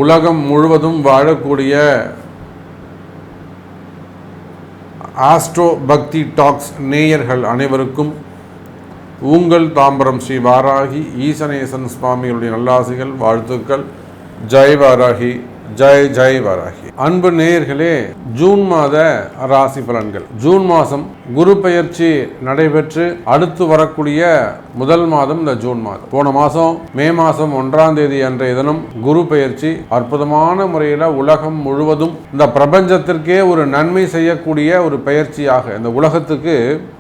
உலகம் முழுவதும் வாழக்கூடிய ஆஸ்ட்ரோ பக்தி டாக்ஸ் நேயர்கள் அனைவருக்கும் உங்கள் தாம்பரம் ஸ்ரீ வாராகி ஈசனேசன் சுவாமிகளுடைய நல்லாசிகள், வாழ்த்துக்கள். ஜெய் வாராகி, ஜெய் ஜெய் வாராகி. அன்பு நேயர்களே, ஜூன் மாத ராசி பலன்கள். ஜூன் மாதம் குரு பெயர்ச்சி நடைபெற்று அடுத்து வரக்கூடிய முதல் மாதம் இந்த ஜூன் மாதம். போன மாதம் மே மாதம் 1ஆம் தேதி அன்றைய தினம் குரு பெயர்ச்சி அற்புதமான முறையில் உலகம் முழுவதும் இந்த பிரபஞ்சத்திற்கே ஒரு நன்மை செய்யக்கூடிய ஒரு பெயர்ச்சியாக, இந்த உலகத்துக்கு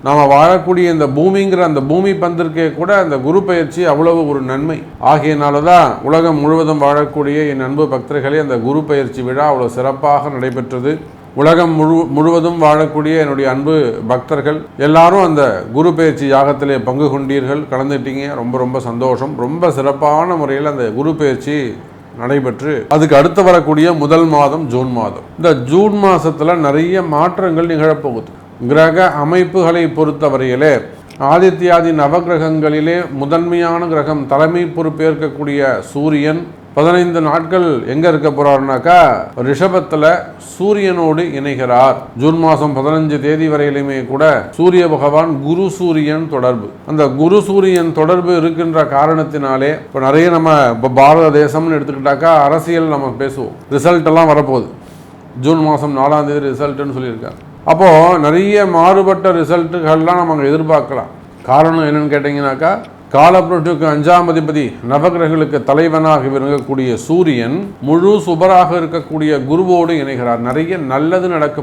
நாம் வாழக்கூடிய இந்த பூமிங்கிற அந்த பூமி பந்திற்கே கூட இந்த குரு பெயர்ச்சி அவ்வளவு ஒரு நன்மை ஆகியனாலதான் உலகம் முழுவதும் வாழக்கூடிய என் அன்பு பக்தர்களே அந்த குரு பெயர்ச்சி விழா அவ்வளவு சிறப்பாக நடைபெற்றது. உலகம் முழுவதும் வாழக்கூடிய என்னுடைய அன்பு பக்தர்கள் எல்லாரும் அந்த குரு பெயர்ச்சி யாகத்திலே பங்கு கொண்டீர்கள், கலந்துட்டீங்க. ரொம்ப ரொம்ப சந்தோஷம். ரொம்ப சிறப்பான முறையில் அந்த குரு பெயர்ச்சி நடைபெற்று அதுக்கு அடுத்து வரக்கூடிய முதல் மாதம் ஜூன் மாதம். இந்த ஜூன் மாசத்துல நிறைய மாற்றங்கள் நிகழப்போகுது. கிரக அமைப்புகளை பொறுத்தவரையிலே ஆதித்யாதி நவகிரகங்களிலே முதன்மையான கிரகம், தலைமை பொறுப்பேற்கக்கூடிய சூரியன் 15 நாட்கள் எங்க இருக்க போறாருனாக்கா ரிஷபத்துல சூரியனோடு இணைகிறார். ஜூன் மாதம் 15 தேதி வரையிலுமே கூட சூரிய பகவான் குரு சூரியன் தொடர்பு, அந்த குரு சூரியன் தொடர்பு இருக்கின்ற காரணத்தினாலே இப்போ நிறைய நம்ம இப்போ பாரத தேசம்னு எடுத்துக்கிட்டாக்கா அரசியல் நம்ம பேசுவோம். ரிசல்ட் எல்லாம் வரப்போகுது. ஜூன் மாதம் 4ஆம் தேதி ரிசல்ட்னு சொல்லியிருக்காங்க. அப்போ நிறைய மாறுபட்ட ரிசல்ட்டுகள்லாம் நம்ம அங்கே எதிர்பார்க்கலாம். காரணம் என்னன்னு கேட்டீங்கன்னாக்கா காலப்புரட்சிக்கு 5ஆம் அதிபதி நவகிரகங்களுக்கு தலைவனாக விளங்கக்கூடிய சூரியன் முழு சுபராக இருக்கக்கூடிய குருவோடு இணைகிறார். நிறைய நல்லது நடக்க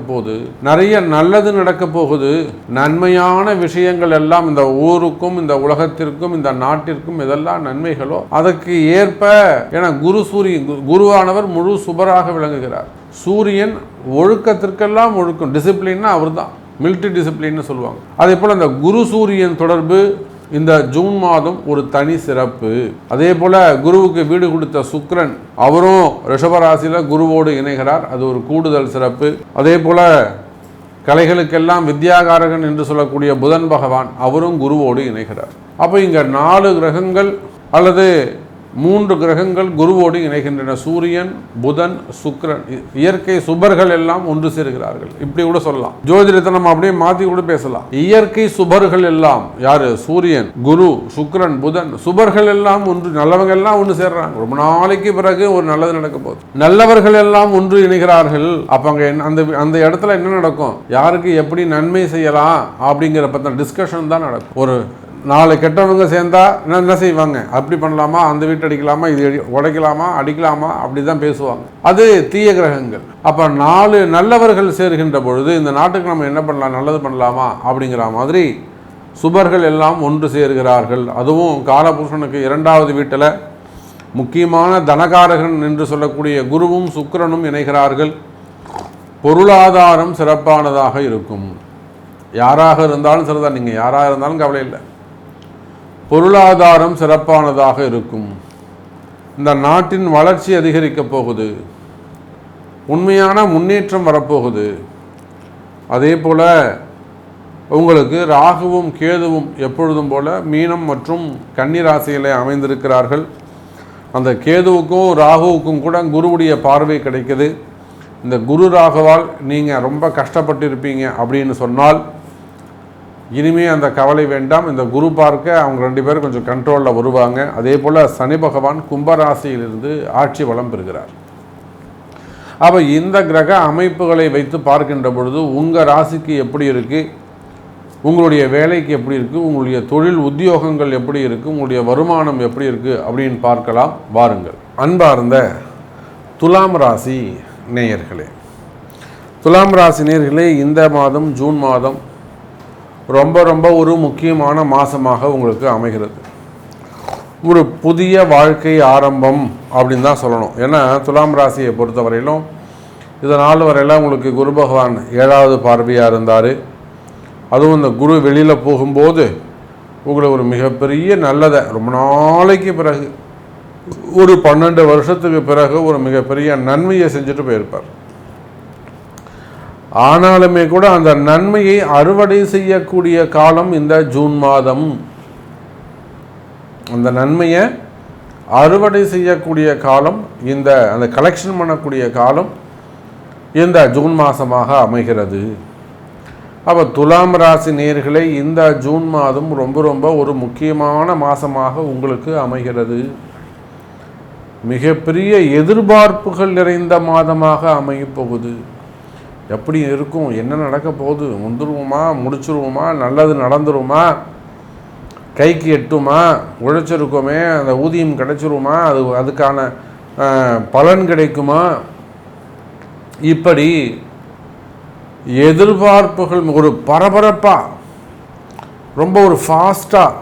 போகுது. நன்மையான விஷயங்கள் எல்லாம் இந்த ஊருக்கும் இந்த உலகத்திற்கும் இந்த நாட்டிற்கும் எதெல்லாம் நன்மைகளோ அதற்கு ஏற்ப என குருவானவர் முழு சுபராக விளங்குகிறார். சூரியன் ஒழுக்கத்திற்கெல்லாம் ஒழுக்கம், டிசிப்ளின்னா அவர் தான், மிலிட்டரி டிசிப்ளின்னு சொல்லுவாங்க. அதே போல் அந்த குரு சூரியன் தொடர்பு இந்த ஜூன் மாதம் ஒரு தனி சிறப்பு. அதே போல குருவுக்கு வீடு கொடுத்த சுக்கிரன் அவரும் ரிஷபராசியில குருவோடு இணைகிறார். அது ஒரு கூடுதல் சிறப்பு. அதே போல கலைகளுக்கெல்லாம் வித்யாகாரகன் என்று சொல்லக்கூடிய புதன் பகவான் அவரும் குருவோடு இணைகிறார். அப்போ இங்க 4 கிரகங்கள் அல்லது 3 கிரகங்கள் குருவோடு இணைகின்றன. சூரியன், புதன், சுக்கிரன், இயற்கை சுபர்கள் எல்லாம் ஒன்று சேர்கிறார்கள். இப்படி கூட சொல்லலாம். ஜோதிடத்தை நம்ம அப்படியே மாத்தி கூட பேசலாம். இயற்கை சுபர்கள் எல்லாம் யாரு? சூரியன், குரு, சுக்கிரன், புதன், சுபர்கள் எல்லாம் ஒன்று, நல்லவங்க எல்லாம் ஒன்று சேர்றாங்க. ரொம்ப நாளைக்கு பிறகு ஒரு நல்லது நடக்க போகுது. நல்லவர்கள் எல்லாம் ஒன்று இணைகிறார்கள். அப்ப அங்க அந்த இடத்துல என்ன நடக்கும்? யாருக்கு எப்படி நன்மை செய்யலாம் அப்படிங்கிற பத்தின டிஸ்கஷன் தான் நடக்கும். ஒரு 4 கெட்டவங்க சேர்ந்தா என்ன செய்வாங்க? அப்படி பண்ணலாமா, அந்த வீட்டு அடிக்கலாமா, இது உடைக்கலாமா, அடிக்கலாமா, அப்படிதான் பேசுவாங்க. அது தீய கிரகங்கள். அப்ப 4 நல்லவர்கள் சேர்கின்ற பொழுது இந்த நாட்டுக்கு நம்ம என்ன பண்ணலாம், நல்லது பண்ணலாமா அப்படிங்கிற மாதிரி சுபர்கள் எல்லாம் ஒன்று சேர்கிறார்கள். அதுவும் காலபுருஷனுக்கு 2வது வீட்டில் முக்கியமான தனகாரகன் என்று சொல்லக்கூடிய குருவும் சுக்கிரனும் இணைகிறார்கள். பொருளாதாரம் சிறப்பானதாக இருக்கும். யாராக இருந்தாலும் சரிதான், நீங்க யாராக இருந்தாலும் கவலை இல்லை, பொருளாதாரம் சிறப்பானதாக இருக்கும். இந்த நாட்டின் வளர்ச்சி அதிகரிக்க போகுது. உண்மையான முன்னேற்றம் வரப்போகுது. அதே போல உங்களுக்கு ராகுவும் கேதுவும் எப்பொழுதும் போல மீனம் மற்றும் கன்னி ராசியிலே அமைந்திருக்கிறார்கள். அந்த கேதுவுக்கும் ராகுவுக்கும் கூட குருவுடைய பார்வை கிடைக்குது. இந்த குரு ராகுவால் நீங்கள் ரொம்ப கஷ்டப்பட்டிருப்பீங்க அப்படின்னு சொன்னால் இனிமே அந்த கவலை வேண்டாம். இந்த குரு பார்க்க அவங்க 2 பேரும் கொஞ்சம் கண்ட்ரோலில் வருவாங்க. அதே போல் சனி பகவான் கும்பராசியிலிருந்து ஆட்சி வளம் பெறுகிறார். அப்போ இந்த கிரக அமைப்புகளை வைத்து பார்க்கின்ற பொழுது உங்கள் ராசிக்கு எப்படி இருக்குது, உங்களுடைய வேலைக்கு எப்படி இருக்குது, உங்களுடைய தொழில் உத்தியோகங்கள் எப்படி இருக்குது, உங்களுடைய வருமானம் எப்படி இருக்குது அப்படின்னு பார்க்கலாம். வாருங்கள். அன்பார்ந்த துலாம் ராசி நேயர்களே, துலாம் ராசி நேயர்களே, இந்த மாதம் ஜூன் மாதம் ரொம்ப ரொம்ப ஒரு முக்கியமான மாதமாக உங்களுக்கு அமைகிறது. ஒரு புதிய வாழ்க்கை ஆரம்பம் அப்படின்னு தான் சொல்லணும். ஏன்னா துலாம் ராசியை பொறுத்தவரையிலும் இதனால் வரையெல்லாம் உங்களுக்கு குரு பகவான் 7வது பார்வையாக இருந்தார். அதுவும் இந்த குரு வெளியில் போகும்போது உங்களுக்கு ஒரு மிகப்பெரிய நல்லதை ரொம்ப நாளைக்கு பிறகு ஒரு 12 வருஷத்துக்கு பிறகு ஒரு மிகப்பெரிய நன்மையை செஞ்சுட்டு போயிருப்பார். ஆனாலுமே கூட அந்த நன்மையை அறுவடை செய்யக்கூடிய காலம் இந்த ஜூன் மாதம். அந்த நன்மையை அறுவடை செய்யக்கூடிய காலம், அந்த கலெக்ஷன் பண்ணக்கூடிய காலம் இந்த ஜூன் மாதமாக அமைகிறது. அப்போ துலாம் ராசி நேயர்களே, இந்த ஜூன் மாதம் ரொம்ப ரொம்ப ஒரு முக்கியமான மாதமாக உங்களுக்கு அமைகிறது. மிகப்பெரிய எதிர்பார்ப்புகள் நிறைந்த மாதமாக அமையப் போகுது. எப்படி இருக்கும், என்ன நடக்க போகுது, முந்துருவோமா, முடிச்சிருவோமா, நல்லது நடந்துருமா, கைக்கு எட்டுமா, உழைச்சிருக்கோமே அந்த ஊதியம் கிடைச்சிருமா, அதுக்கான பலன் கிடைக்குமா, இப்படி எதிர்பார்ப்புகள் ஒரு பரபரப்பாக, ரொம்ப ஒரு ஃபாஸ்ட்டாக,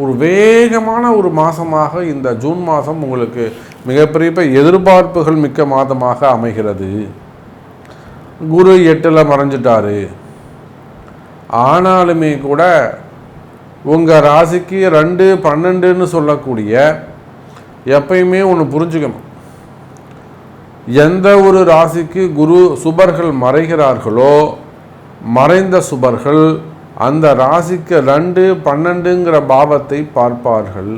ஒரு வேகமான ஒரு மாதமாக இந்த ஜூன் மாதம் உங்களுக்கு மிகப்பெரிய எதிர்பார்ப்புகள் மிக்க மாதமாக அமைகிறது. குரு 8ல் மறைஞ்சிட்டாரு. ஆனாலுமே கூட உங்கள் ராசிக்கு 2, 12ன்னு சொல்லக்கூடிய, எப்பயுமே ஒன்று புரிஞ்சுக்கணும், எந்த ஒரு ராசிக்கு குரு சுபர்கள் மறைகிறார்களோ, மறைந்த சுபர்கள் அந்த ராசிக்கு 2, 12ங்கிற பாவத்தை பார்ப்பார்கள்.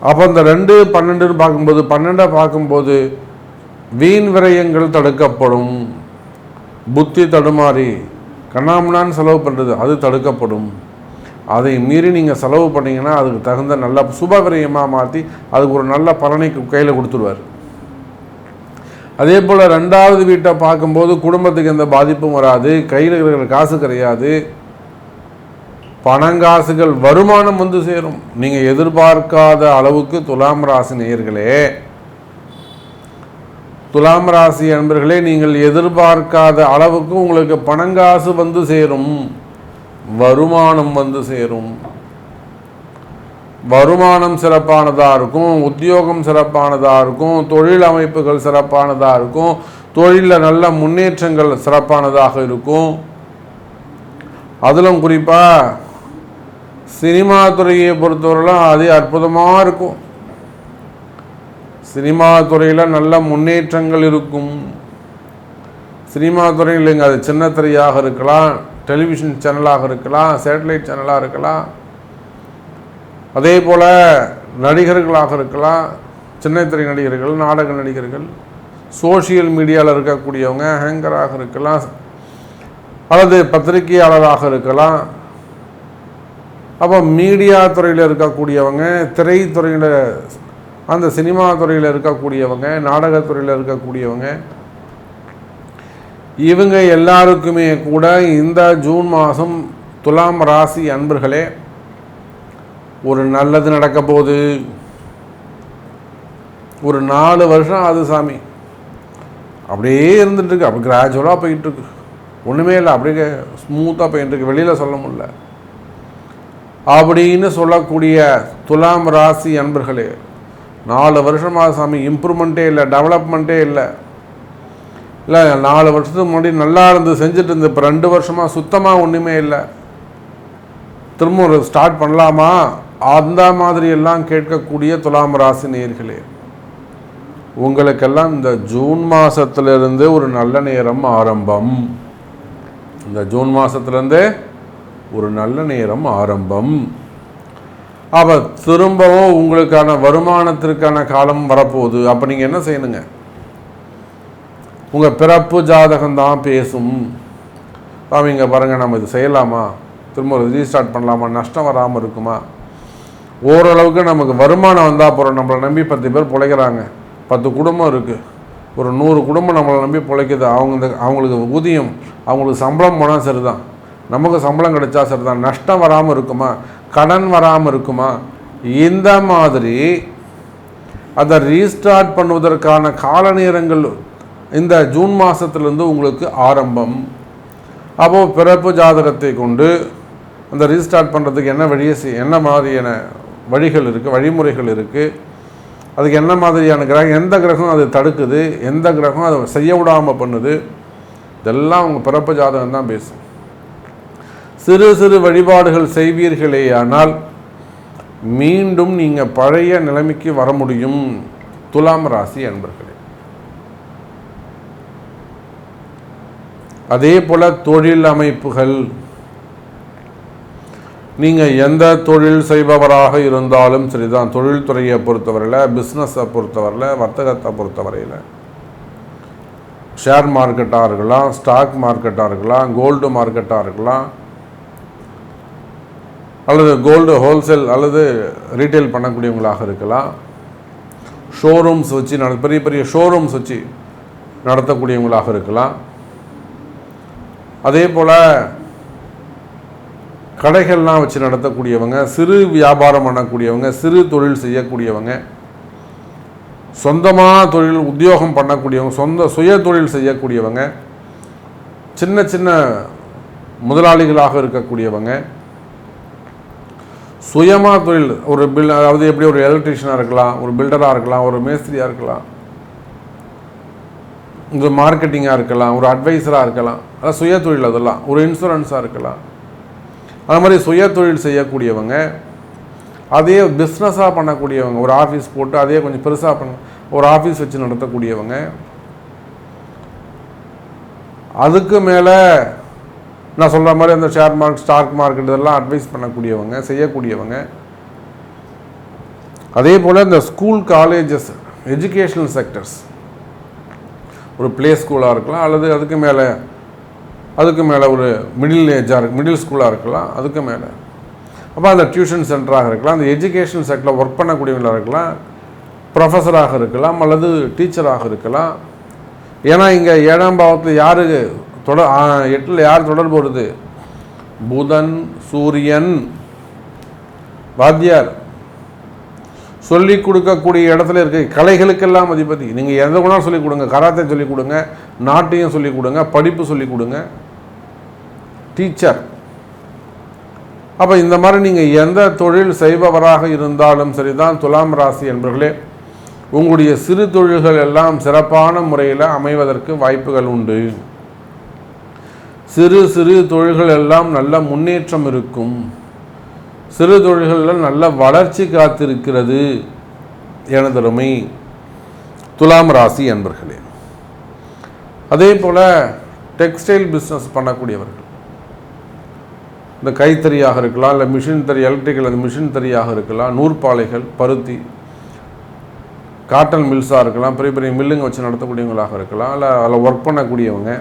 அப்போ அந்த 2, 12ன்னு பார்க்கும்போது, 12 பார்க்கும்போது வீண் விரயங்கள் தடுக்கப்படும். புத்தி தடுமாறி கண்ணாமண்ணான்னு செலவு பண்ணுறது அது தடுக்கப்படும். அதை மீறி நீங்கள் செலவு பண்ணிங்கன்னா அதுக்கு தகுந்த நல்ல சுப விரயமாக மாற்றி அதுக்கு ஒரு நல்ல பலனை கையில் கொடுத்துருவார். அதே போல் 2வது வீட்டை பார்க்கும்போது குடும்பத்துக்கு எந்த பாதிப்பும் வராது, கையில் இருக்கிற காசு கிடையாது, பணங்காசுகள் வருமானம் வந்து சேரும். நீங்கள் எதிர்பார்க்காத அளவுக்கு துலாம் ராசி நேயர்களே, துலாம் ராசி அன்பர்களே, நீங்கள் எதிர்பார்க்காத அளவுக்கு உங்களுக்கு பணங்காசு வந்து சேரும், வருமானம் வந்து சேரும். வருமானம் சிறப்பானதாக இருக்கும், உத்தியோகம் சிறப்பானதாக இருக்கும், தொழில் அமைப்புகள் சிறப்பானதாக இருக்கும், தொழிலில் நல்ல முன்னேற்றங்கள் சிறப்பானதாக இருக்கும். அதிலும் குறிப்பாக சினிமா துறையை பொறுத்தவரைலாம் அது அற்புதமாக இருக்கும். சினிமா துறையில் நல்ல முன்னேற்றங்கள் இருக்கும். சினிமா துறையில் இல்லைங்க, அது சின்ன திரையாக இருக்கலாம், டெலிவிஷன் சேனலாக இருக்கலாம், சேட்டலைட் சேனலாக இருக்கலாம், அதே போல் நடிகர்களாக இருக்கலாம், சின்னத்திரை நடிகர்கள், நாடக நடிகர்கள், சோஷியல் மீடியாவில் இருக்கக்கூடியவங்க, ஹேங்கராக இருக்கலாம், அல்லது பத்திரிகையாளராக இருக்கலாம். அப்போ மீடியா துறையில் இருக்கக்கூடியவங்க, திரைத்துறையில், அந்த சினிமா துறையில் இருக்கக்கூடியவங்க, நாடகத்துறையில் இருக்கக்கூடியவங்க, இவங்க எல்லாருக்குமே கூட இந்த ஜூன் மாதம் துலாம் ராசி அன்பர்களே ஒரு நல்லது நடக்க போகுது. ஒரு 4 வருஷம் ஆகுது சாமி, அப்படியே இருந்துட்டுருக்கு, அப்படி கிராஜுவலாக போயிட்டுருக்கு, ஒன்றுமே இல்லை, அப்படியே ஸ்மூத்தாக போயிட்டுருக்கு, வெளியில் சொல்ல முடியல அப்படின்னு சொல்லக்கூடிய துலாம் ராசி அன்பர்களே, 4 வருஷமாக சாமி இம்ப்ரூவ்மெண்ட்டே இல்லை, டெவலப்மெண்ட்டே இல்லை. 4 வருஷத்துக்கு முன்னாடி நல்லா இருந்து செஞ்சுட்டு இருந்து இப்போ 2 வருஷமாக சுத்தமாக ஒன்றுமே இல்லை, திரும்ப ஒரு ஸ்டார்ட் பண்ணலாமா, அந்த மாதிரி எல்லாம் கேட்கக்கூடிய துலாம் ராசி நேயர்களே, உங்களுக்கெல்லாம் இந்த ஜூன் மாதத்திலிருந்து ஒரு நல்ல நேரம் ஆரம்பம். இந்த ஜூன் மாதத்துலேருந்தே ஒரு நல்ல நேரம் ஆரம்பம். அப்போ திரும்பவும் உங்களுக்கான வருமானத்திற்கான காலம் வரப்போகுது. அப்போ நீங்கள் என்ன செய்யணுங்க, உங்கள் பிறப்பு ஜாதகம்தான் பேசும். இங்கே பாருங்கள், நம்ம இது செய்யலாமா, திரும்ப ரீஸ்டார்ட் பண்ணலாமா, நஷ்டம் வராமல் இருக்குமா, ஓரளவுக்கு நமக்கு வருமானம் வந்தால் போகிறோம். நம்மளை நம்பி 10 பேர் பிழைக்கிறாங்க, 10 குடும்பம் இருக்குது, ஒரு 100 குடும்பம் நம்மளை நம்பி பிழைக்குது. அவங்களுக்கு ஊதியம், அவங்களுக்கு சம்பளம் போனால் சரிதான், நமக்கு சம்பளம் கிடைச்சா சரிதான். நஷ்டம் வராமல் இருக்குமா, கடன் வராமல் இருக்குமா, இந்த மாதிரி அதை ரீஸ்டார்ட் பண்ணுவதற்கான கால நேரங்கள் இந்த ஜூன் மாதத்துலேருந்து உங்களுக்கு ஆரம்பம். அப்போது பிறப்பு ஜாதகத்தை கொண்டு அந்த ரீஸ்டார்ட் பண்ணுறதுக்கு என்ன மாதிரியான வழிகள் இருக்குது, வழிமுறைகள் இருக்குது, அதுக்கு என்ன மாதிரியான கிரகம், எந்த கிரகம் அதை தடுக்குது, எந்த கிரகம் அதை செய்ய விடாமல் பண்ணுது, இதெல்லாம் உங்கள் பிறப்பு ஜாதகம் தான் பேசும். சிறு சிறு வழிபாடுகள் செய்வீர்களே ஆனால் மீண்டும் நீங்கள் பழைய நிலைமைக்கு வர முடியும் துலாம் ராசி அன்பர்களே. அதே போல் தொழில் அமைப்புகள், நீங்கள் எந்த தொழில் செய்பவராக இருந்தாலும் சரிதான், தொழில்துறையை பொறுத்தவரையில், பிஸ்னஸை பொறுத்தவரையில், வர்த்தகத்தை பொறுத்தவரையில், ஷேர் மார்க்கெட்டாக இருக்கலாம், ஸ்டாக் மார்க்கெட்டாக இருக்கலாம், கோல்டு மார்க்கெட்டாக இருக்கலாம், அல்லது கோல்டு ஹோல்சேல் அல்லது ரீட்டைல் பண்ணக்கூடியவங்களாக இருக்கலாம், ஷோரூம்ஸ் வச்சு பெரிய பெரிய ஷோரூம்ஸ் வச்சு நடத்தக்கூடியவங்களாக இருக்கலாம், அதே போல் கடைகள்லாம் வச்சு நடத்தக்கூடியவங்க, சிறு வியாபாரம் பண்ணக்கூடியவங்க, சிறு தொழில் செய்யக்கூடியவங்க, சொந்தமாக தொழில் உத்தியோகம் பண்ணக்கூடியவங்க, சுய தொழில் செய்யக்கூடியவங்க, சின்ன சின்ன முதலாளிகளாக இருக்கக்கூடியவங்க, சுயமாக தொழில் ஒரு அதாவது எப்படி ஒரு எலக்ட்ரிஷியனாக இருக்கலாம், ஒரு பில்டராக இருக்கலாம், ஒரு மேஸ்திரியாக இருக்கலாம், ஒரு மார்க்கெட்டிங்காக இருக்கலாம், ஒரு அட்வைசராக இருக்கலாம், அதாவது சுய தொழில், அதெல்லாம் ஒரு இன்சூரன்ஸாக இருக்கலாம். அது மாதிரி சுய தொழில் செய்யக்கூடியவங்க, அதே பிஸ்னஸாக பண்ணக்கூடியவங்க, ஒரு ஆஃபீஸ் போட்டு அதே கொஞ்சம் பெருசாக ஒரு ஆஃபீஸ் வச்சு நடத்தக்கூடியவங்க, அதுக்கு மேலே நான் சொல்கிற மாதிரி அந்த ஷேர் மார்க்கெட், ஸ்டாக் மார்க்கெட் இதெல்லாம் அட்வைஸ் பண்ணக்கூடியவங்க, செய்யக்கூடியவங்க, அதே போல் இந்த ஸ்கூல், காலேஜஸ், எஜுகேஷ்னல் செக்டர்ஸ், ஒரு ப்ளே ஸ்கூலாக இருக்கலாம், அல்லது அதுக்கு மேலே ஒரு மிடில் ஸ்கூலாக இருக்கலாம், அதுக்கு மேலே அப்போ அந்த டியூஷன் சென்டராக இருக்கலாம், அந்த எஜுகேஷன் செக்டரில் ஒர்க் பண்ணக்கூடியவங்களாக இருக்கலாம், ப்ரொஃபஸராக இருக்கலாம், அல்லது டீச்சராக இருக்கலாம். ஏன்னா இங்கே 7ஆம் பாவத்தில் யார் 8ல் யார் தொடர்பு வருது? புதன், சூரியன், வாத்தியார், சொல்லி கொடுக்கக்கூடிய இடத்துல இருக்க கலைகளுக்கெல்லாம் அதிபதி. நீங்கள் எந்த குணம் சொல்லிக் கொடுங்க, கராத்தே சொல்லிக் கொடுங்க, நாட்டியம் சொல்லிக் கொடுங்க, படிப்பு சொல்லிக் கொடுங்க, டீச்சர். அப்போ இந்த மாதிரி நீங்கள் எந்த தொழில் செய்பவராக இருந்தாலும் சரிதான், துலாம் ராசி என்பவர்களே, உங்களுடைய சிறு தொழில்கள் எல்லாம் சிறப்பான முறையில் அமைவதற்கு வாய்ப்புகள் உண்டு. சிறு சிறு தொழில்கள் எல்லாம் நல்ல முன்னேற்றம் இருக்கும். சிறு தொழில்களில் நல்ல வளர்ச்சி காத்திருக்கிறது எனதருமை துலாம் ராசி என்பர்களே. அதே போல் டெக்ஸ்டைல் பிஸ்னஸ் பண்ணக்கூடியவர்கள், இந்த கைத்தறியாக இருக்கலாம், இல்லை மிஷின் தறி, எலக்ட்ரிக்கல் அந்த மிஷின் தறியாக இருக்கலாம், நூற்பாலைகள், பருத்தி, காட்டன் மில்ஸாக இருக்கலாம், பெரிய பெரிய மில்லுங்க வச்சு நடத்தக்கூடியவங்களாக இருக்கலாம், இல்லை அதில் ஒர்க் பண்ணக்கூடியவங்க,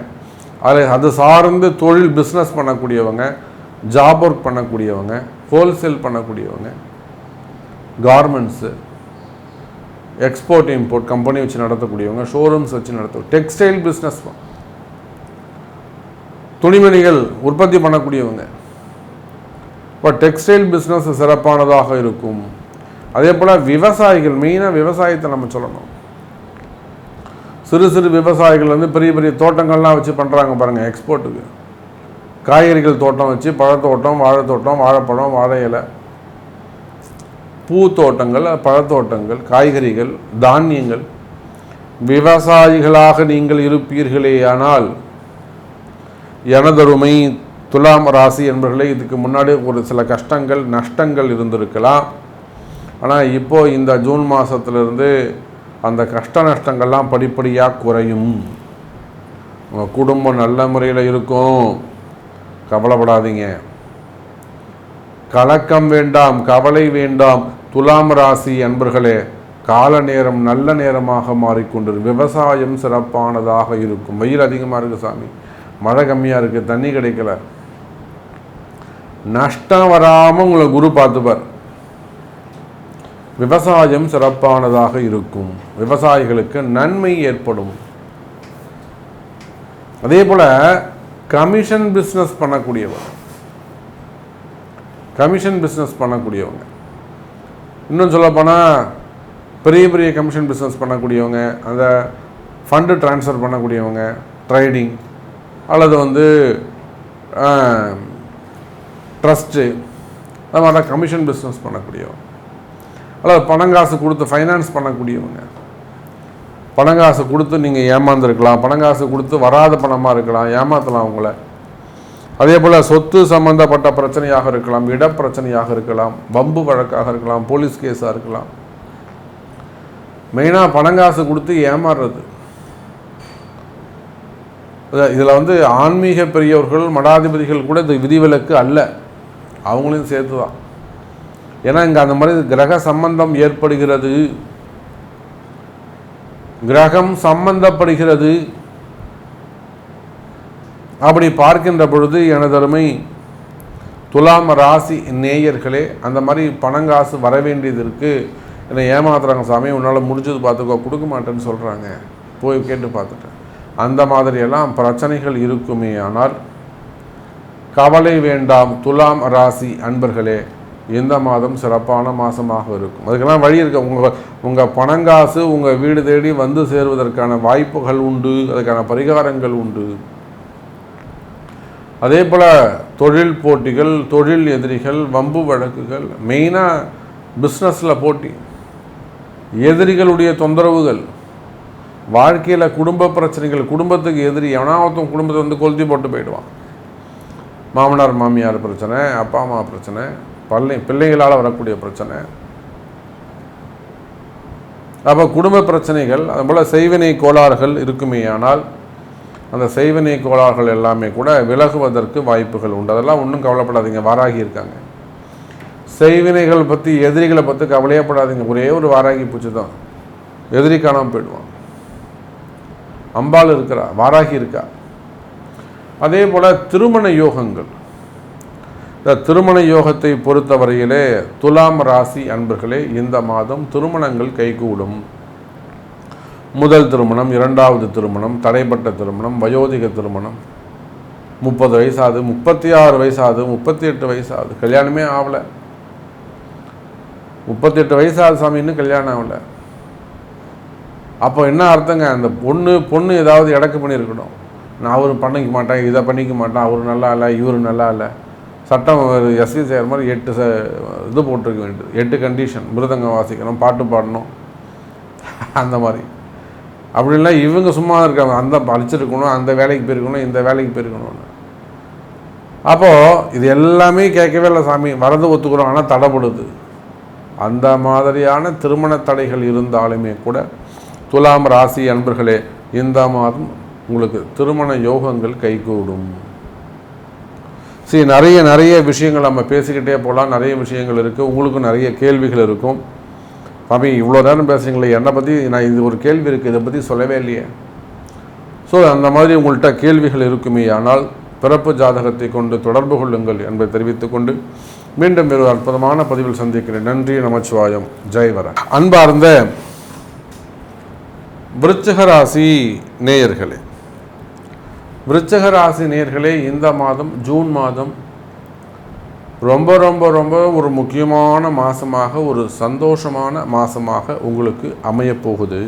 அது சார்ந்து தொழில் பிஸ்னஸ் பண்ணக்கூடியவங்க, ஜாப் ஒர்க் பண்ணக்கூடியவங்க, ஹோல்சேல் பண்ணக்கூடியவங்க, கார்மெண்ட்ஸு, எக்ஸ்போர்ட் இம்போர்ட் கம்பெனி வச்சு நடத்தக்கூடியவங்க, ஷோரூம்ஸ் வச்சு டெக்ஸ்டைல் பிஸ்னஸ், துணிமணிகள் உற்பத்தி பண்ணக்கூடியவங்க. இப்போ டெக்ஸ்டைல் பிஸ்னஸ் சிறப்பானதாக இருக்கும். அதே போல் விவசாயிகள், மெயினாக விவசாயத்தை நம்ம சொல்லணும். சிறு சிறு விவசாயிகள் பெரிய பெரிய தோட்டங்கள்லாம் வச்சு பண்ணுறாங்க பாருங்கள், எக்ஸ்போர்ட்டுக்கு. காய்கறிகள் தோட்டம் வச்சு, பழத்தோட்டம், வாழைத்தோட்டம், வாழைப்பழம், வாழை இலை, பூத்தோட்டங்கள், பழத்தோட்டங்கள், காய்கறிகள், தானியங்கள், விவசாயிகளாக நீங்கள் இருப்பீர்களே. ஆனால் எனதருமை துலாம் ராசி என்பவர்களே, இதுக்கு முன்னாடி ஒரு சில கஷ்டங்கள், நஷ்டங்கள் இருந்திருக்கலாம். ஆனால் இப்போது இந்த ஜூன் மாதத்துலேருந்து அந்த கஷ்ட நஷ்டங்கள்லாம் படிப்படியாக குறையும். உங்கள் குடும்பம் நல்ல முறையில் இருக்கும், கவலைப்படாதீங்க. கலக்கம் வேண்டாம், கவலை வேண்டாம். துலாம் ராசி அன்பர்களே, கால நேரம் நல்ல நேரமாக மாறிக்கொண்டிரு. விவசாயம் சிறப்பானதாக இருக்கும். வெயில் அதிகமாக இருக்குது சாமி, மழை கம்மியாக இருக்குது, தண்ணி கிடைக்கல, நஷ்டம் வராமல் உங்களை குரு பார்த்துப்பார். விவசாயம் சிறப்பானதாக இருக்கும், விவசாயிகளுக்கு நன்மை ஏற்படும். அதே போல் கமிஷன் பிஸ்னஸ் பண்ணக்கூடியவங்க, இன்னும் சொல்லப்போனால் பெரிய பெரிய கமிஷன் பிஸ்னஸ் பண்ணக்கூடியவங்க, அந்த ஃபண்டு ட்ரான்ஸ்ஃபர் பண்ணக்கூடியவங்க, ட்ரேடிங் அல்லது ட்ரஸ்ட்டு, அது மாதிரி கமிஷன் பிஸ்னஸ் பண்ணக்கூடியவங்க, அல்லது பணங்காசு கொடுத்து ஃபைனான்ஸ் பண்ணக்கூடியவங்க. பணங்காசு கொடுத்து நீங்கள் ஏமாந்துருக்கலாம், பணங்காசு கொடுத்து வராத பணமாக இருக்கலாம், ஏமாற்றலாம் அவங்கள. அதே போல் சொத்து சம்பந்தப்பட்ட பிரச்சனையாக இருக்கலாம், இடப்பிரச்சனையாக இருக்கலாம், வம்பு வழக்காக இருக்கலாம், போலீஸ் கேஸாக இருக்கலாம். மெயினாக பணங்காசு கொடுத்து ஏமாறுறது. இதில் ஆன்மீக பெரியவர்கள், மடாதிபதிகள் கூட இது விதிவிலக்கு அல்ல. அவங்களையும் சேர்த்து தான். ஏன்னா இங்கே அந்த மாதிரி கிரக சம்பந்தம் ஏற்படுகிறது, கிரகம் சம்பந்தப்படுகிறது. அப்படி பார்க்கின்ற பொழுது எனதருமை துலாம் ராசி நேயர்களே, அந்த மாதிரி பணங்காசு வர வேண்டியது இருக்குது. என்னை ஏமாத்துறாங்க சாமி, உன்னால் முடிஞ்சது பார்த்துக்கோ, கொடுக்க மாட்டேன்னு சொல்கிறாங்க, போய் கேட்டு பார்த்துட்டேன். அந்த மாதிரியெல்லாம் பிரச்சனைகள் இருக்குமே. ஆனால் கவலை வேண்டாம் துலாம் ராசி அன்பர்களே, இந்த மாதம் சிறப்பான மாதமாக இருக்கும். அதுக்கெல்லாம் வழி இருக்கு. உங்கள் பணங்காசு உங்கள் வீடு தேடி வந்து சேருவதற்கான வாய்ப்புகள் உண்டு, அதுக்கான பரிகாரங்கள் உண்டு. அதே போல் தொழில் போட்டிகள், தொழில் எதிரிகள், வம்பு வழக்குகள், மெயினாக பிஸ்னஸில் போட்டி, எதிரிகளுடைய தொந்தரவுகள், வாழ்க்கையில் குடும்ப பிரச்சனைகள், குடும்பத்துக்கு எதிரி எவனாவதும் குடும்பத்தை வந்து கொளுத்தி போட்டு போயிடுவான். மாமனார் மாமியார் பிரச்சனை, அப்பா அம்மா பிரச்சனை, பிள்ளைகளால் வரக்கூடிய பிரச்சனை. அப்போ குடும்ப பிரச்சனைகள், அதுபோல் செய்வினை கோளாறுகள் இருக்குமே. ஆனால் அந்த செய்வினை கோளாறுகள் எல்லாமே கூட விலகுவதற்கு வாய்ப்புகள் உண்டு. அதெல்லாம் ஒன்றும் கவலைப்படாதீங்க, வாராகி இருக்காங்க. செய்வினைகள் பற்றி, எதிரிகளை பற்றி கவலையப்படாதீங்க. ஒரே ஒரு வாராகி பூச்சி தான், எதிரி காணாமல் போயிடுவான். அம்பாள் இருக்கிறா, வாராகி இருக்கா. அதே போல் திருமண யோகங்கள், இந்த திருமண யோகத்தை பொறுத்தவரையிலே துலாம் ராசி அன்பர்களே, இந்த மாதம் திருமணங்கள் கைகூடும். முதல் திருமணம், இரண்டாவது திருமணம், தடைப்பட்ட திருமணம், வயோதிக திருமணம், 30 வயசாகுது, 36 வயசாகுது, 38 வயசாகுது, கல்யாணமே ஆகலை. 38 வயசாகுது சாமி, இன்னும் கல்யாணம் ஆகலை. அப்போ என்ன அர்த்தங்க? அந்த பொண்ணு ஏதாவது இடக்கு பண்ணியிருக்கணும். நான் அவரு பண்ணிக்க மாட்டேன், இதை பண்ணிக்க மாட்டேன், அவரு நல்லா இல்லை, இவரு நல்லா இல்லை, சட்டம் எஸ்சி செய்கிற மாதிரி 8 இது போட்டிருக்க வேண்டியது, 8 கண்டிஷன். மிருதங்கம் வாசிக்கணும், பாட்டு பாடணும், அந்த மாதிரி. அப்படின்லாம் இவங்க சும்மா இருக்காங்க, அந்த படிச்சிருக்கணும், அந்த வேலைக்கு போயிருக்கணும், இந்த வேலைக்கு போயிருக்கணும்னு. அப்போது இது எல்லாமே கேட்கவே இல்லை சாமி, வரது ஒத்துக்கிறோம், ஆனால் தடைப்படுது. அந்த மாதிரியான திருமண தடைகள் இருந்தாலுமே கூட துலாம் ராசி அன்பர்களே, இந்த மாதம் உங்களுக்கு திருமண யோகங்கள் கைகூடும். சரி, நிறைய விஷயங்கள் நம்ம பேசிக்கிட்டே போகலாம். நிறைய விஷயங்கள் இருக்குது, உங்களுக்கும் நிறைய கேள்விகள் இருக்கும். சாமி இவ்வளோ நேரம் பேசுகிறீங்களே, என்னை பற்றி நான் இது ஒரு கேள்வி இருக்குது, இதை பற்றி சொல்லவே இல்லையே. ஸோ அந்த மாதிரி உங்கள்கிட்ட கேள்விகள் இருக்குமே. ஆனால் பிறப்பு ஜாதகத்தை கொண்டு தொடர்பு கொள்ளுங்கள் என்பதை தெரிவித்துக்கொண்டு மீண்டும் ஒரு அற்புதமான பதிவில் சந்திக்கிறேன். நன்றி, நமச்சிவாயம், ஜெய்வர. அன்பார்ந்த விருச்சிக ராசி நேயர்களே, விருச்சிக ராசி நேயர்களே, இந்த மாதம் ஜூன் மாதம் ரொம்ப ரொம்ப ரொம்ப ஒரு முக்கியமான மாதமாக, ஒரு சந்தோஷமான மாதமாக உங்களுக்கு அமையப்போகுது.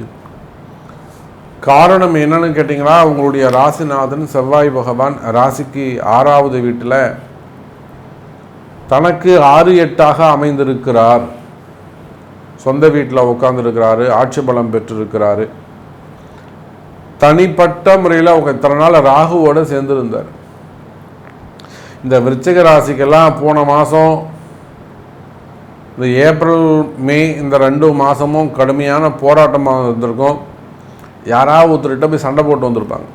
காரணம் என்னன்னு கேட்டிங்களா, உங்களுடைய ராசிநாதன் செவ்வாய் பகவான் ராசிக்கு 6வது வீட்டில் தனக்கு 6-8ஆக அமைந்திருக்கிறார். சொந்த வீட்டில் உட்கார்ந்துருக்கிறாரு, ஆட்சி பலம் பெற்றிருக்கிறாரு. தனிப்பட்ட முறையில் அவங்க இத்தனை நாள் ராகுவோடு சேர்ந்துருந்தார். இந்த விருச்சிக ராசிக்கெல்லாம் போன மாதம் இந்த ஏப்ரல் மே இந்த 2 மாதமும் கடுமையான போராட்டமாக இருந்திருக்கும். யாராவது ஒருத்தர்கிட்ட போய் சண்டை போட்டு வந்திருப்பாங்க.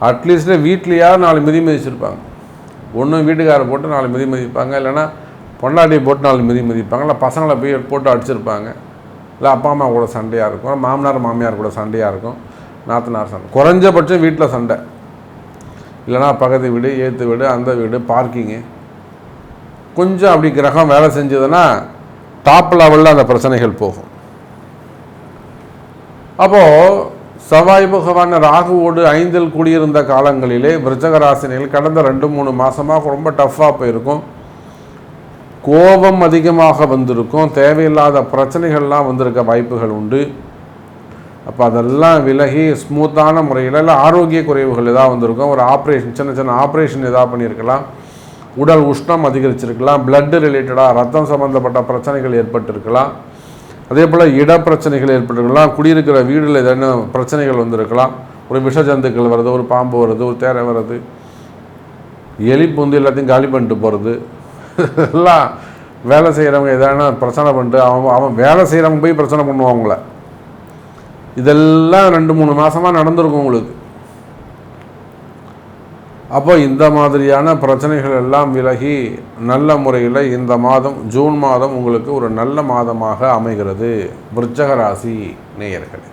அட்லீஸ்ட் வீட்லையாவது 4 மிதி மிதிச்சிருப்பாங்க. ஒன்று வீட்டுக்காரை போட்டு 4 மிதி மிதிப்பாங்க, இல்லைன்னா பொண்டாட்டியை போட்டு 4 மிதி மிதிப்பாங்க, இல்லை பசங்களை போய் போட்டு அடிச்சிருப்பாங்க, இல்லை அப்பா அம்மா கூட சண்டையாக இருக்கும், மாமனார் மாமியார் கூட சண்டையாக இருக்கும், நாத்தனார் சண்டை, குறைஞ்சபட்சம் வீட்டில் சண்டை, இல்லைனா பக்கத்து வீடு, ஏற்று வீடு, அந்த வீடு, பார்க்கிங்கு. கொஞ்சம் அப்படி கிரகம் வேலை செஞ்சதுன்னா டாப் லெவலில் அந்த பிரச்சனைகள் போகும். அப்போது செவ்வாய் பகவான் ராகுவோடு 5இல் கூடியிருந்த காலங்களிலே விருச்சிக ராசினிகள் கடந்த 2-3 மாதமாக ரொம்ப டஃப்பாக போயிருக்கும். கோபம் அதிகமாக வந்திருக்கும், தேவையில்லாத பிரச்சனைகள்லாம் வந்திருக்க வாய்ப்புகள் உண்டு. அப்போ அதெல்லாம் விலகி ஸ்மூத்தான முறையில், இல்லை ஆரோக்கிய குறைவுகள் எதாவது வந்திருக்கும், ஒரு ஆப்ரேஷன், சின்ன ஆப்ரேஷன் எதாவது பண்ணியிருக்கலாம், உடல் உஷ்ணம் அதிகரிச்சிருக்கலாம், பிளட்டு ரிலேட்டடாக ரத்தம் சம்மந்தப்பட்ட பிரச்சனைகள் ஏற்பட்டிருக்கலாம், அதே போல் இட பிரச்சனைகள் ஏற்பட்டிருக்கலாம், குடியிருக்கிற வீடில் ஏதேன்னு பிரச்சனைகள் வந்திருக்கலாம், ஒரு விஷ ஜந்துக்கள் வருது, ஒரு பாம்பு வருது, ஒரு தேரை வருது, எலி பூந்து எல்லாத்தையும் காலி பண்ணிட்டு போகிறது, எல்லாம் வேலை செய்கிறவங்க எதான பிரச்சனை பண்ணிட்டு அவன் வேலை செய்கிறவங்க போய் பிரச்சனை பண்ணுவாங்கள. இதெல்லாம் 2-3 மாதமாக நடந்திருக்கும் உங்களுக்கு. அப்போ இந்த மாதிரியான பிரச்சனைகள் எல்லாம் விலகி நல்ல முறையில் இந்த மாதம் ஜூன் மாதம் உங்களுக்கு ஒரு நல்ல மாதமாக அமைகிறது விருச்சக ராசி நேயர்களே.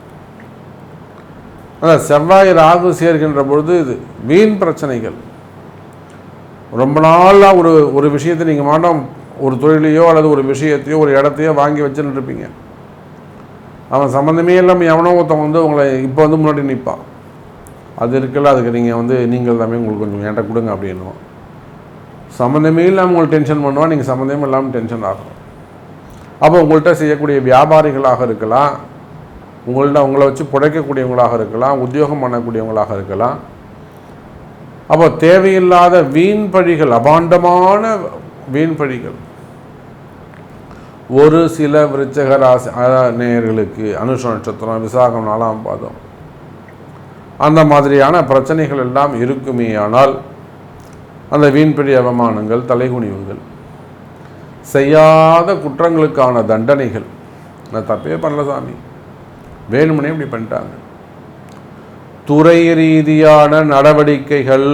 அதான் செவ்வாய் ராகு சேர்கின்ற பொழுது இது வீண் பிரச்சனைகள். ரொம்ப நாளாக ஒரு விஷயத்தை நீங்கள் மாட்டோம் ஒரு தொழிலையோ அல்லது ஒரு விஷயத்தையோ ஒரு இடத்தையோ வாங்கி வச்சுன்னு இருப்பீங்க. அவன் சம்மந்தமே இல்லாமல் எவனோ ஒருத்தவங்க உங்களை இப்போ முன்னாடி நிற்பான். அது இருக்குல்ல, அதுக்கு நீங்கள் எல்லாமே உங்களுக்கு கொஞ்சம் என்கிட்ட கொடுங்க அப்படின்னுவோம். சம்மந்தமே இல்லாமல் உங்களுக்கு டென்ஷன் பண்ணுவான், நீங்கள் சம்மந்தமே இல்லாமல் டென்ஷன் ஆகும். அப்போ உங்கள்கிட்ட செய்யக்கூடிய வியாபாரிகளாக இருக்கலாம், உங்களை வச்சு புடைக்கக்கூடியவங்களாக இருக்கலாம், உத்தியோகம் பண்ணக்கூடியவங்களாக இருக்கலாம். அப்போ தேவையில்லாத வீண் பழிகள், அபாண்டமான வீண் பழிகள் ஒரு சில விருச்சக ராசி நேயர்களுக்கு அனுஷ நட்சத்திரம், விசாகம் 4ஆம் பாதம் அந்த மாதிரியான பிரச்சனைகள் எல்லாம் இருக்குமே. ஆனால் அந்த வீண்படி அவமானங்கள், தலைகுனிவுகள், செய்யாத குற்றங்களுக்கான தண்டனைகள், நான் தப்பே பண்ணல சாமி, வேணுமனே இப்படி பண்ணிட்டாங்க, துறை ரீதியான நடவடிக்கைகள்,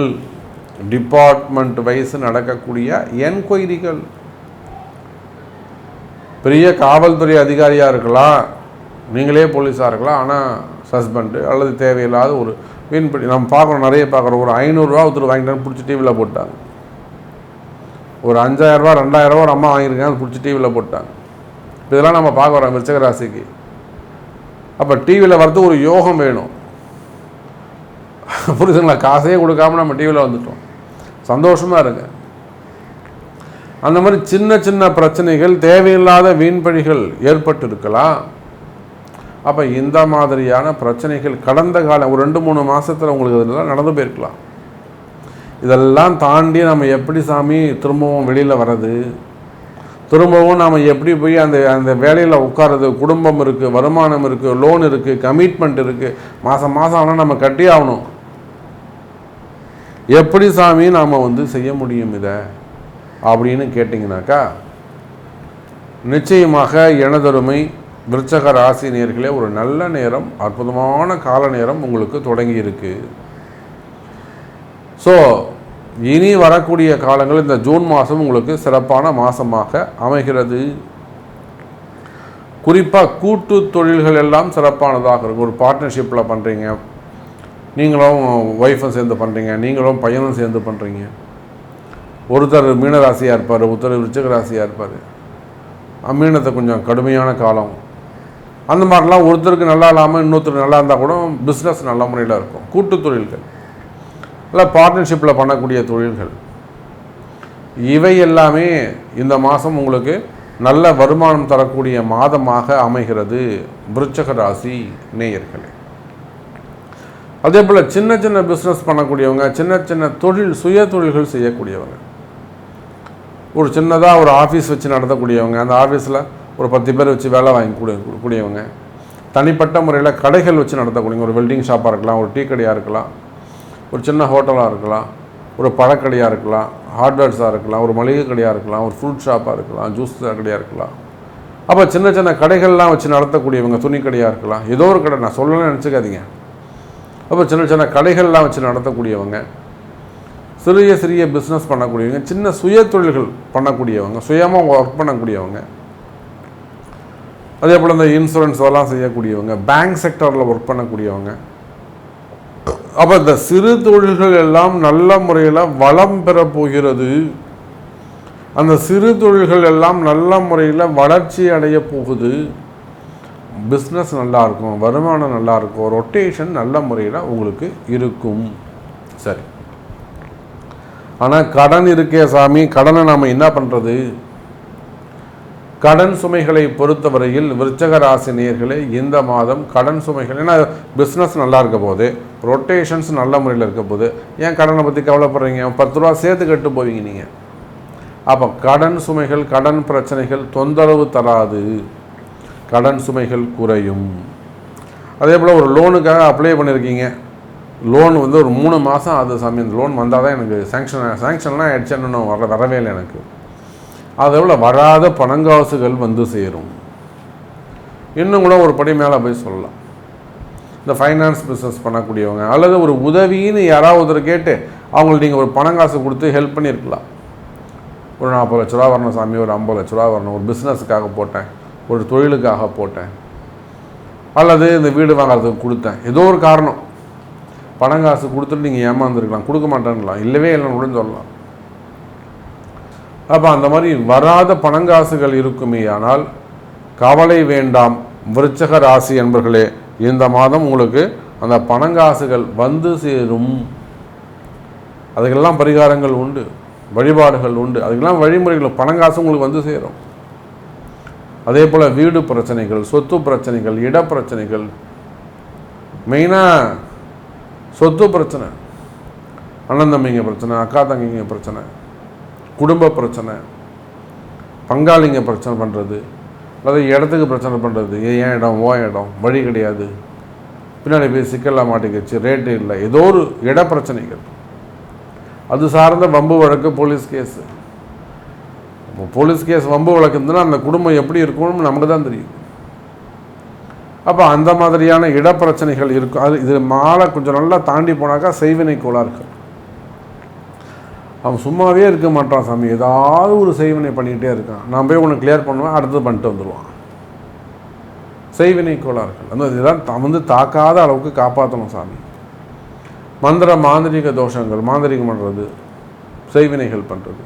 டிபார்ட்மெண்ட் வைஸ் நடக்கக்கூடிய என்கொயரிகள், பெரிய காவல்துறை அதிகாரியாக இருக்கலாம், நீங்களே போலீஸாக இருக்கலாம், ஆனால் சஸ்பெண்டு அல்லது தேவையில்லாத ஒரு வீண்படி நம்ம பார்க்குறோம், நிறைய பார்க்குறோம். ஒரு 500 ரூபா ஒருத்தர் வாங்கிட்டான்னு பிடிச்சி டிவியில் போட்டாங்க. ஒரு 5000 ரூபா 2000 ரூபா ஒரு அம்மா வாங்கியிருக்காங்க, அது பிடிச்சி டிவியில் போட்டாங்க. இதெல்லாம் நம்ம பார்க்குறோம் விருச்சிக ராசிக்கு. அப்போ டிவியில் வரது ஒரு யோகம் வேணும், புரியுதுங்களா? காசையே கொடுக்காம நம்ம டிவியில் வந்துட்டோம், சந்தோஷமாக இருங்க. அந்த மாதிரி சின்ன சின்ன பிரச்சனைகள், தேவையில்லாத வீண்பழிகள் ஏற்பட்டு இருக்கலாம். அப்போ இந்த மாதிரியான பிரச்சனைகள் கடந்த காலம் ஒரு 2-3 மாதத்தில் உங்களுக்கு இதெல்லாம் நடந்து போயிருக்கலாம். இதெல்லாம் தாண்டி நம்ம எப்படி சாமி திரும்பவும் வெளியில் வர்றது, திரும்பவும் நாம் எப்படி போய் அந்த வேலையில் உட்கார்றது, குடும்பம் இருக்குது, வருமானம் இருக்குது, லோன் இருக்குது, கமிட்மெண்ட் இருக்குது, மாதம் ஆனால் நம்ம கட்டி ஆகணும், எப்படி சாமி நாம் செய்ய முடியும் இதை அப்படின்னு கேட்டிங்கனாக்கா, நிச்சயமாக எனதருமை விருச்சக ராசி நேயர்களே, ஒரு நல்ல நேரம், அற்புதமான கால நேரம் உங்களுக்கு தொடங்கி இருக்கு. ஸோ இனி வரக்கூடிய காலங்கள் இந்த ஜூன் மாதம் உங்களுக்கு சிறப்பான மாதமாக அமைகிறது. குறிப்பாக கூட்டு தொழில்கள் எல்லாம் சிறப்பானதாக இருக்கும். ஒரு பார்ட்னர்ஷிப்பில் பண்ணுறீங்க, நீங்களும் ஒய்ஃபும் சேர்ந்து பண்ணுறீங்க, நீங்களும் பையனும் சேர்ந்து பண்ணுறீங்க. ஒருத்தர் மீனராசியாக இருப்பார், ஒருத்தர் விருச்சிக ராசியாக இருப்பார். மீனத்தை கொஞ்சம் கடுமையான காலம், அந்த மாதிரிலாம் ஒருத்தருக்கு நல்லா இல்லாமல் இன்னொருத்தருக்கு நல்லா இருந்தால் கூட பிஸ்னஸ் நல்ல முறையில் இருக்கும். கூட்டு தொழில்கள் இல்லை, பார்ட்னர்ஷிப்பில் பண்ணக்கூடிய தொழில்கள், இவை எல்லாமே இந்த மாதம் உங்களுக்கு நல்ல வருமானம் தரக்கூடிய மாதமாக அமைகிறது விருச்சிக ராசி நேயர்களே. அதே போல் சின்ன சின்ன பிஸ்னஸ் பண்ணக்கூடியவங்க, சின்ன சின்ன தொழில், சுய தொழில்கள் செய்யக்கூடியவங்க, ஒரு சின்னதாக ஒரு ஆஃபீஸ் வச்சு நடத்தக்கூடியவங்க, அந்த ஆஃபீஸில் ஒரு 10 பேர் வச்சு வேலை வாங்கி கூடியவங்க, தனிப்பட்ட முறையில் கடைகள் வச்சு நடத்தக்கூடியவங்க, ஒரு வெல்டிங் ஷாப்பாக இருக்கலாம், ஒரு டீ கடையாக இருக்கலாம், ஒரு சின்ன ஹோட்டலாக இருக்கலாம், ஒரு பழக்கடையாக இருக்கலாம், ஹார்ட்வேர்ஸாக இருக்கலாம், ஒரு மளிகை கடையாக இருக்கலாம், ஒரு ஃப்ரூட் ஷாப்பாக இருக்கலாம், ஜூஸ் கடையாக இருக்கலாம். அப்போ சின்ன சின்ன கடைகள்லாம் வச்சு நடத்தக்கூடியவங்க, துணி கடையாக இருக்கலாம், ஏதோ ஒரு கடை, நான் சொல்லணும்னு நினச்சிக்காதீங்க. அப்போ சின்ன சின்ன கடைகள்லாம் வச்சு நடத்தக்கூடியவங்க, சிறிய பிஸ்னஸ் பண்ணக்கூடியவங்க, சின்ன சுய தொழில்கள் பண்ணக்கூடியவங்க, சுயமாக ஒர்க் பண்ணக்கூடியவங்க, அதே போல் இந்த இன்சூரன்ஸ் எல்லாம் செய்யக்கூடியவங்க, பேங்க் செக்டரில் ஒர்க் பண்ணக்கூடியவங்க. அப்போ இந்த சிறு தொழில்கள் எல்லாம் நல்ல முறையில் வளம் பெற போகிறது. அந்த சிறு தொழில்கள் எல்லாம் நல்ல முறையில் வளர்ச்சி அடைய போகுது. பிஸ்னஸ் நல்லாயிருக்கும், வருமானம் நல்லாயிருக்கும், ரொட்டேஷன் நல்ல முறையில் உங்களுக்கு இருக்கும். சரி, ஆனால் கடன் இருக்கே சாமி, கடனை நாம் என்ன பண்ணுறது? கடன் சுமைகளை பொறுத்தவரையில் விருச்சிக ராசி நேயர்களே, இந்த மாதம் கடன் சுமைகள், ஏன்னா பிஸ்னஸ் நல்லா இருக்க போது, ரொட்டேஷன்ஸ் நல்ல முறையில் இருக்க போது, ஏன் கடனை பற்றி கவலைப்படுறீங்க? 10 ரூபா சேர்த்து கட்டு போவீங்க நீங்கள். அப்போ கடன் சுமைகள், கடன் பிரச்சனைகள் தொந்தரவு தராது, கடன் சுமைகள் குறையும். அதே போல் ஒரு லோனுக்காக அப்ளை பண்ணியிருக்கீங்க, லோன் ஒரு 3 மாதம் ஆகுது சாமி, இந்த லோன் வந்தால் தான் எனக்கு சேங்ஷன்லாம் ஆயிடுச்சுன்னு வரவே இல்லை எனக்கு. அதேபோல் வராத பணங்காசுகள் சேரும். இன்னும் கூட ஒரு படி மேலே போய் சொல்லலாம், இந்த ஃபைனான்ஸ் பிஸ்னஸ் பண்ணக்கூடியவங்க அல்லது ஒரு உதவின்னு யாராவது ஒருத்தர் கேட்டு அவங்களுக்கு நீங்கள் ஒரு பணம் காசு கொடுத்து ஹெல்ப் பண்ணியிருக்கலாம். ஒரு 40 லட்ச ரூபா வரணும் சாமி, ஒரு 50 லட்ச ரூபா வரணும், ஒரு பிஸ்னஸுக்காக போட்டேன், ஒரு தொழிலுக்காக போட்டேன், அல்லது இந்த வீடு வாங்குறதுக்கு கொடுத்தேன், ஏதோ ஒரு காரணம். பணம் காசு கொடுத்துட்டு நீங்கள் ஏமாந்துருக்கலாம், கொடுக்க மாட்டேன்லாம், இல்லவே இல்லைன்னு கூட சொல்லலாம். அப்போ அந்த மாதிரி வராத பணங்காசுகள் இருக்குமே, ஆனால் கவலை வேண்டாம் விருச்சக ராசி என்பர்களே. இந்த மாதம் உங்களுக்கு அந்த பணங்காசுகள் வந்து சேரும். அதுக்கெல்லாம் பரிகாரங்கள் உண்டு, வழிபாடுகள் உண்டு, அதுக்கெல்லாம் வழிமுறைகள். பணங்காசு உங்களுக்கு வந்து சேரும். அதே போல் வீடு பிரச்சனைகள், சொத்து பிரச்சனைகள், இட பிரச்சனைகள், மெயினாக சொத்து பிரச்சனை, அண்ணன் தம்பிங்க பிரச்சனை, அக்கா தங்கிங்க பிரச்சனை, குடும்ப பிரச்சனை, பங்காளிங்க பிரச்சனை பண்ணுறது, அல்லது இடத்துக்கு பிரச்சனை பண்ணுறது, ஏன் இடம் ஓ இடம் வழி கிடையாது, பின்னாடி போய் சிக்கலாக மாட்டிக்கிச்சு, ரேட்டு இல்லை, ஏதோ ஒரு இட பிரச்சனைகள், அது சார்ந்த வம்பு வழக்கு, போலீஸ் கேஸு. போலீஸ் கேஸ் வம்பு வழக்கு இருந்ததுன்னா அந்த குடும்பம் எப்படி இருக்கும்னு நமக்கு தான் தெரியும். அப்போ அந்த மாதிரியான இட பிரச்சனைகள் இருக்கும். அது இது மாலை கொஞ்சம் நல்லா தாண்டி போனாக்கா செய்வினை கோளாறுகள். அவன் சும்மாவே இருக்க மாட்டான் சாமி, ஏதாவது ஒரு செய்வினை பண்ணிக்கிட்டே இருக்கான். நான் போய் ஒன்று கிளியர் பண்ணுவேன், அடுத்தது பண்ணிட்டு வந்துடுவான். செய்வினை கோளாறுகள் அந்த இதெல்லாம் தாக்காத அளவுக்கு காப்பாற்றணும் சாமி. மந்திர மாந்திரிக தோஷங்கள், மாந்திரிகம் பண்ணுறது, செய்வினைகள் பண்ணுறது.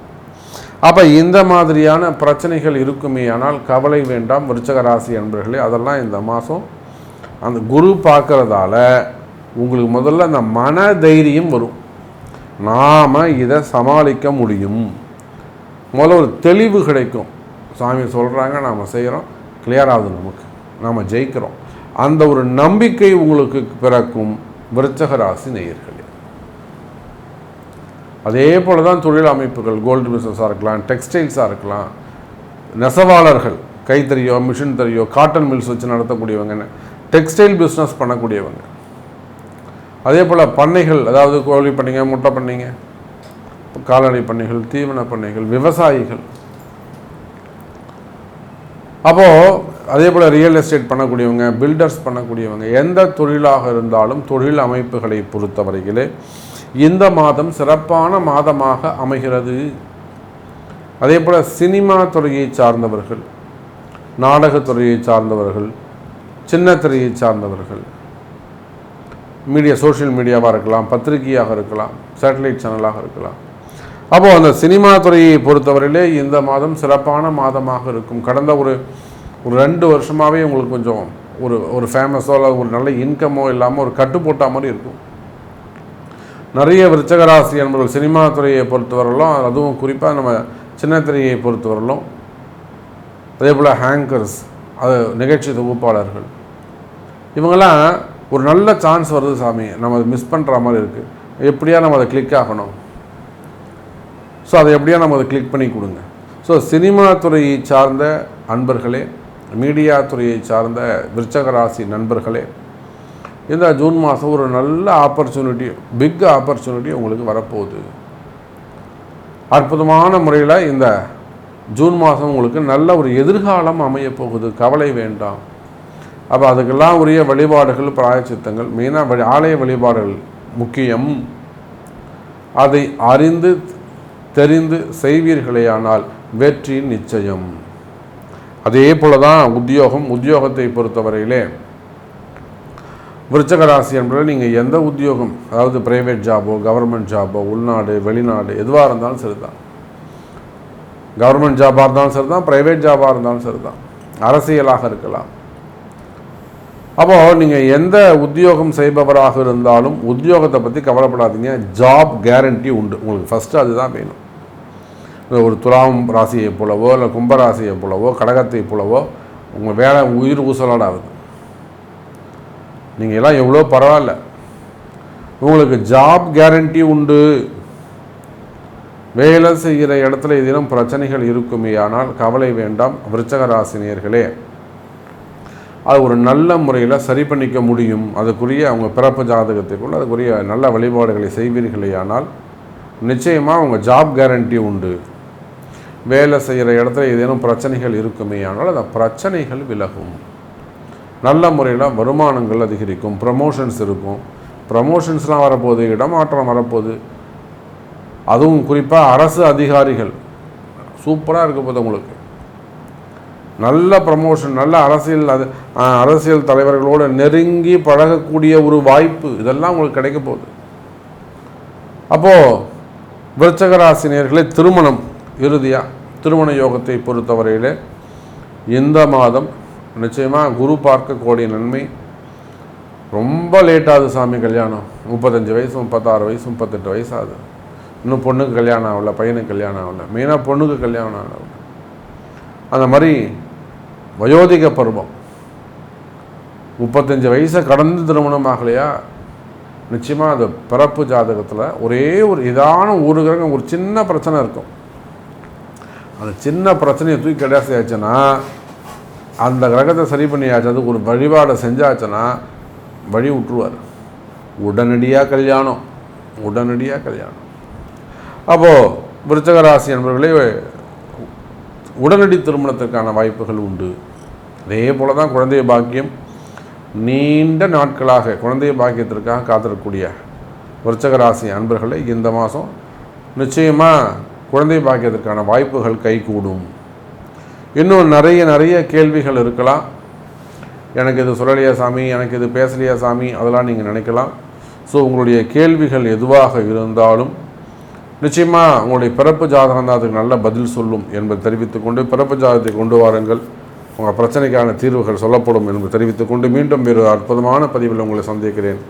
அப்போ இந்த மாதிரியான பிரச்சனைகள் இருக்குமே, ஆனால் கவலை வேண்டாம் விருச்சக ராசி அன்பர்களே. அதெல்லாம் இந்த மாதம் அந்த குரு பார்க்கறதால உங்களுக்கு முதல்ல அந்த மன தைரியம் வரும். நாம் இதை சமாளிக்க முடியும், முதல்ல ஒரு தெளிவு கிடைக்கும். சாமி சொல்கிறாங்க, நாம் செய்கிறோம், கிளியர் ஆகுது, நமக்கு நாம் ஜெயிக்கிறோம். அந்த ஒரு நம்பிக்கை உங்களுக்கு பிறக்கும் விருச்சக ராசி நேயர்களே. அதே போல் தான் தொழில் அமைப்புகள், கோல்டு பிஸ்னஸாக இருக்கலாம், டெக்ஸ்டைல்ஸாக இருக்கலாம், நெசவாளர்கள், கைத்தறியோ மிஷின் தறியோ காட்டன் மில்ஸ் வச்சு நடத்தக்கூடியவங்க, டெக்ஸ்டைல் பிஸ்னஸ் பண்ணக்கூடியவங்க, அதே போல் பண்ணைகள், அதாவது கோழி பண்ணைங்க, முட்டை பண்ணைங்க, கால்நடை பண்ணைகள், தீவன பண்ணைகள், விவசாயிகள், அப்போது அதே போல் ரியல் எஸ்டேட் பண்ணக்கூடியவங்க, பில்டர்ஸ் பண்ணக்கூடியவங்க, எந்த தொழிலாக இருந்தாலும் தொழில் அமைப்புகளை பொறுத்தவரையிலே இந்த மாதம் சிறப்பான மாதமாக அமைகிறது. அதே போல் சினிமா துறையை சார்ந்தவர்கள், நாடகத்துறையை சார்ந்தவர்கள், சின்ன துறையை சார்ந்தவர்கள், மீடியா, சோஷியல் மீடியாவாக இருக்கலாம், பத்திரிகையாக இருக்கலாம், சேட்டலைட் சேனலாக இருக்கலாம். அப்போது அந்த சினிமா துறையை பொறுத்தவரையிலே இந்த மாதம் சிறப்பான மாதமாக இருக்கும். கடந்த ஒரு 2 வருஷமாகவே உங்களுக்கு கொஞ்சம் ஒரு ஃபேமஸோ அல்லது ஒரு நல்ல இன்கமோ இல்லாமல் ஒரு கட்டு போட்ட மாதிரி இருக்கும். நிறைய விருச்சக ராசி என்பவர்கள் சினிமா துறையை பொறுத்தவரையிலும், அதுவும் குறிப்பாக நம்ம சின்ன திரையை பொறுத்தவரையிலும், அதே போல் ஹேங்கர்ஸ், அது நிகழ்ச்சி தொகுப்பாளர்கள், இவங்கெல்லாம் ஒரு நல்ல சான்ஸ் வருது சாமி, நம்ம அதை மிஸ் பண்ணுற மாதிரி இருக்குது, எப்படியா நம்ம அதை கிளிக் ஆகணும். ஸோ அதை எப்படியா நம்ம அதை கிளிக் பண்ணி கொடுங்க. ஸோ சினிமா துறையை சார்ந்த அன்பர்களே, மீடியா துறையை சார்ந்த விருச்சக ராசி நண்பர்களே, இந்த ஜூன் மாதம் ஒரு நல்ல ஆப்பர்ச்சுனிட்டி, பிக் ஆப்பர்ச்சுனிட்டி உங்களுக்கு வரப்போகுது. அற்புதமான முறையில் இந்த ஜூன் மாதம் உங்களுக்கு நல்ல ஒரு எதிர்காலம் அமையப்போகுது. கவலை வேண்டாம். அப்போ அதுக்கெல்லாம் உரிய வழிபாடுகள், பிராயச்சித்தங்கள், மெயினாக ஆலய வழிபாடுகள் முக்கியம். அதை அறிந்து தெரிந்து செய்வீர்களேயானால் வெற்றி நிச்சயம். அதே போல தான் உத்தியோகத்தை பொறுத்தவரையிலே விருச்சக ராசி என்பதில் நீங்கள் எந்த உத்தியோகம், அதாவது பிரைவேட் ஜாபோ, கவர்மெண்ட் ஜாபோ, உள்நாடு வெளிநாடு எதுவாக இருந்தாலும் சரி தான், கவர்மெண்ட் ஜாபாக இருந்தாலும் சரி தான், ப்ரைவேட் ஜாபாக இருந்தாலும் சரி தான், அரசியலாக இருக்கலாம். அப்போது நீங்கள் எந்த உத்தியோகம் செய்பவராக இருந்தாலும் உத்தியோகத்தை பற்றி கவலைப்படாதீங்க. ஜாப் கேரண்டி உண்டு உங்களுக்கு. ஃபஸ்ட்டு அதுதான் வேணும். ஒரு துலாம் ராசியை போலவோ இல்லை கும்பராசியை போலவோ கடகத்தை போலவோ உங்கள் வேலை உயிர் ஊசலாடாகுது. நீங்கள் எல்லாம் எவ்வளோ பரவாயில்ல, உங்களுக்கு ஜாப் கேரண்டி உண்டு. வேலை செய்கிற இடத்துல ஏதேனும் பிரச்சனைகள் இருக்குமே, ஆனால் கவலை வேண்டாம் விருச்சக ராசினியர்களே. அது ஒரு நல்ல முறையில் சரி பண்ணிக்க முடியும். அதுக்குரிய அவங்க பிறப்பு ஜாதகத்திற்குள்ள அதுக்குரிய நல்ல வழிபாடுகளை செய்வீர்களே, ஆனால் நிச்சயமாக அவங்க ஜாப் கேரண்டி உண்டு. வேலை செய்கிற இடத்துல ஏதேனும் பிரச்சனைகள் இருக்குமே, ஆனால் அந்த பிரச்சனைகள் விலகும். நல்ல முறையில் வருமானங்கள் அதிகரிக்கும், ப்ரமோஷன்ஸ் இருக்கும். ப்ரமோஷன்ஸ்லாம் வரப்போகுது, இடமாற்றம் வரப்போகுது, அதுவும் குறிப்பாக அரசு அதிகாரிகள் சூப்பராக இருக்க போது உங்களுக்கு நல்ல ப்ரமோஷன், நல்ல அரசியல் தலைவர்களோடு நெருங்கி பழகக்கூடிய ஒரு வாய்ப்பு, இதெல்லாம் உங்களுக்கு கிடைக்க போகுது. அப்போது விருச்சிக ராசி நேயர்களே, திருமணம் இறுதியாக திருமண யோகத்தை பொறுத்தவரையில் இந்த மாதம் நிச்சயமாக குரு பார்க்கக்கூடிய நன்மை. ரொம்ப லேட்டாகுது சாமி கல்யாணம், 35 வயசு 36 வயசு 38 வயசு ஆகுது, இன்னும் பொண்ணுக்கு கல்யாணம் ஆகல, பையனுக்கு கல்யாணம் ஆகல, மெயினாக பொண்ணுக்கு கல்யாணம் ஆகல. அந்த மாதிரி வயோதிக பருவம் 35 வயசை கடந்து திருமணம் ஆகலையா, நிச்சயமாக அது பிறப்பு ஜாதகத்தில் ஒரே ஒரு இதான ஒரு கிரகம் ஒரு சின்ன பிரச்சனை இருக்கும். அந்த சின்ன பிரச்சனையை தூக்கி கிடையாச்சுன்னா அந்த கிரகத்தை சரி பண்ணியாச்சு, அதுக்கு ஒரு வழிபாடை செஞ்சாச்சுன்னா வழி விட்டுருவார். உடனடியாக கல்யாணம். அப்போது விருச்சிக ராசி என்பவர்களே உடனடி திருமணத்திற்கான வாய்ப்புகள் உண்டு. அதே போல தான் குழந்தை பாக்கியம், நீண்ட நாட்களாக குழந்தை பாக்கியத்திற்காக காத்திருக்கக்கூடிய விருச்சிக ராசி அன்பர்களே இந்த மாதம் நிச்சயமாக குழந்தை பாக்கியத்திற்கான வாய்ப்புகள் கைகூடும். இன்னும் நிறைய கேள்விகள் இருக்கலாம். எனக்கு இது சொல்லலையா சாமி, எனக்கு இது பேசலையா சாமி, அதெல்லாம் நீங்கள் நினைக்கலாம். ஸோ உங்களுடைய கேள்விகள் எதுவாக இருந்தாலும் நிச்சயமாக உங்களுடைய பிறப்பு ஜாதகம் தான் அதுக்கு நல்ல பதில் சொல்லும் என்பதை தெரிவித்துக்கொண்டு, பிறப்பு ஜாதகத்தை கொண்டு வாருங்கள், உங்கள் பிரச்சனைக்கான தீர்வுகள் சொல்லப்படும் என்பதை தெரிவித்துக்கொண்டு மீண்டும் வேறு அற்புதமான பதிவில் உங்களை சந்திக்கிறேன்.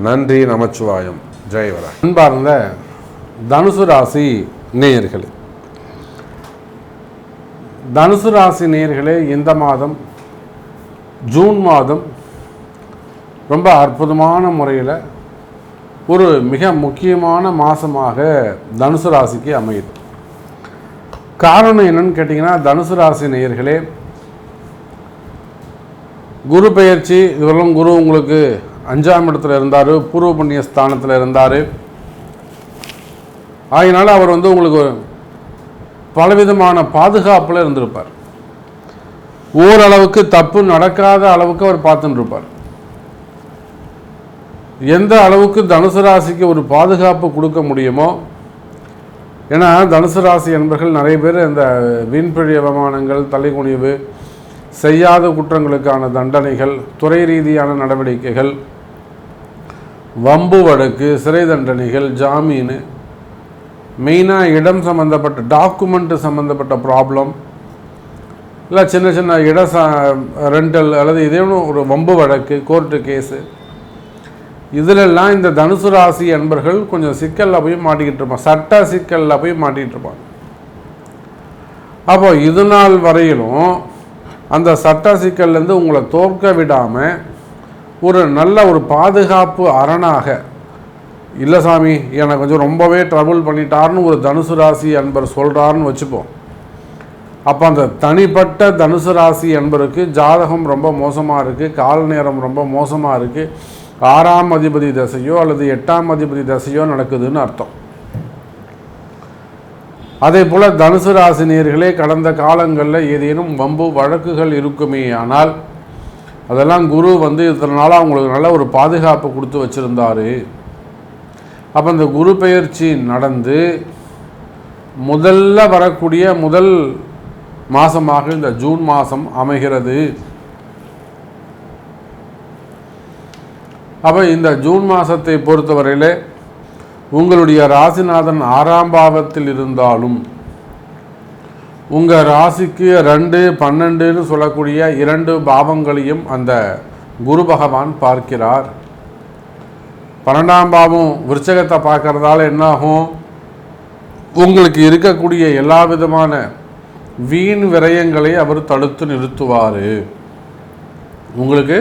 நன்றி, நமச்சிவாயம், ஜெயவரா. அன்பார்ந்த தனுசு ராசி நேயர்களே, தனுசு ராசி நேயர்களே, இந்த மாதம் ஜூன் மாதம் ரொம்ப அற்புதமான முறையில் ஒரு மிக முக்கியமான மாதமாக தனுசு ராசிக்கு அமையுது. காரணம் என்னன்னு கேட்டிங்கன்னா, தனுசு ராசி நேயர்களே, குரு பெயர்ச்சி இதுவரையும் குரு உங்களுக்கு 5ஆம் இடத்துல இருந்தார், பூர்வ புண்ணிய ஸ்தானத்தில் இருந்தார். அதனால் அவர் உங்களுக்கு பலவிதமான பாதுகாப்பில் இருந்திருப்பார். ஓரளவுக்கு தப்பு நடக்காத அளவுக்கு அவர் பார்த்துட்டு இருப்பார். எந்த அளவுக்கு தனுசு ராசிக்கு ஒரு பாதுகாப்பு கொடுக்க முடியுமோ, ஏன்னா தனுசு ராசி என்பர்கள் நிறைய பேர் இந்த வீண்பழி அவமானங்கள், தலைகுனிவு, செய்யாத குற்றங்களுக்கான தண்டனைகள், துறை ரீதியான நடவடிக்கைகள், வம்பு வழக்கு, சிறை தண்டனைகள், ஜாமீன், மெயினாக இடம் சம்மந்தப்பட்ட டாக்குமெண்ட் சம்மந்தப்பட்ட ப்ராப்ளம், இல்லை சின்ன சின்ன ரெண்டல் அல்லது இதேனும் ஒரு வம்பு வழக்கு, கோர்ட்டு கேஸு, இதிலெல்லாம் இந்த தனுசு ராசி என்பர்கள் கொஞ்சம் சிக்கலில் போய் மாட்டிக்கிட்டு இருப்பான், சட்ட சிக்கலில் போய் மாட்டிக்கிட்டு இருப்பாங்க. அப்போ இது நாள் வரையிலும் அந்த சட்ட சிக்கல்லேருந்து உங்களை தோற்க விடாமல் ஒரு நல்ல ஒரு பாதுகாப்பு அரணாக, இல்லை சாமி எனக்கு கொஞ்சம் ரொம்பவே ட்ரபுள் பண்ணிட்டார்னு ஒரு தனுசு ராசி என்பர் சொல்கிறாருன்னு வச்சுப்போம். அப்போ அந்த தனிப்பட்ட தனுசு ராசி என்பருக்கு ஜாதகம் ரொம்ப மோசமாக இருக்குது, கால நேரம் ரொம்ப மோசமாக இருக்குது, 6ஆம் அதிபதி தசையோ அல்லது 8ஆம் அதிபதி தசையோ நடக்குதுன்னு அர்த்தம். அதே போல் தனுசு ராசி நேயர்களே, கடந்த காலங்களில் ஏதேனும் வம்பு வழக்குகள் இருக்குமே ஆனால் அதெல்லாம் குரு இத்தனை நாளாக அவங்களுக்கு நல்ல ஒரு பாதுகாப்பு கொடுத்து வச்சுருந்தார். அப்போ இந்த குரு பெயர்ச்சி நடந்து முதல்ல வரக்கூடிய முதல் மாதமாக இந்த ஜூன் மாதம் அமைகிறது. அப்போ இந்த ஜூன் மாதத்தை பொறுத்தவரையில் உங்களுடைய ராசிநாதன் 6ஆம் பாவத்தில் இருந்தாலும் உங்கள் ராசிக்கு 2, 12ன்னு சொல்லக்கூடிய 2 பாவங்களையும் அந்த குரு பகவான் பார்க்கிறார். 12ஆம் பாவம் விருச்சகத்தை பார்க்கறதால என்னாகும், உங்களுக்கு இருக்கக்கூடிய எல்லா விதமான வீண் விரயங்களை அவர் தடுத்து நிறுத்துவார். உங்களுக்கு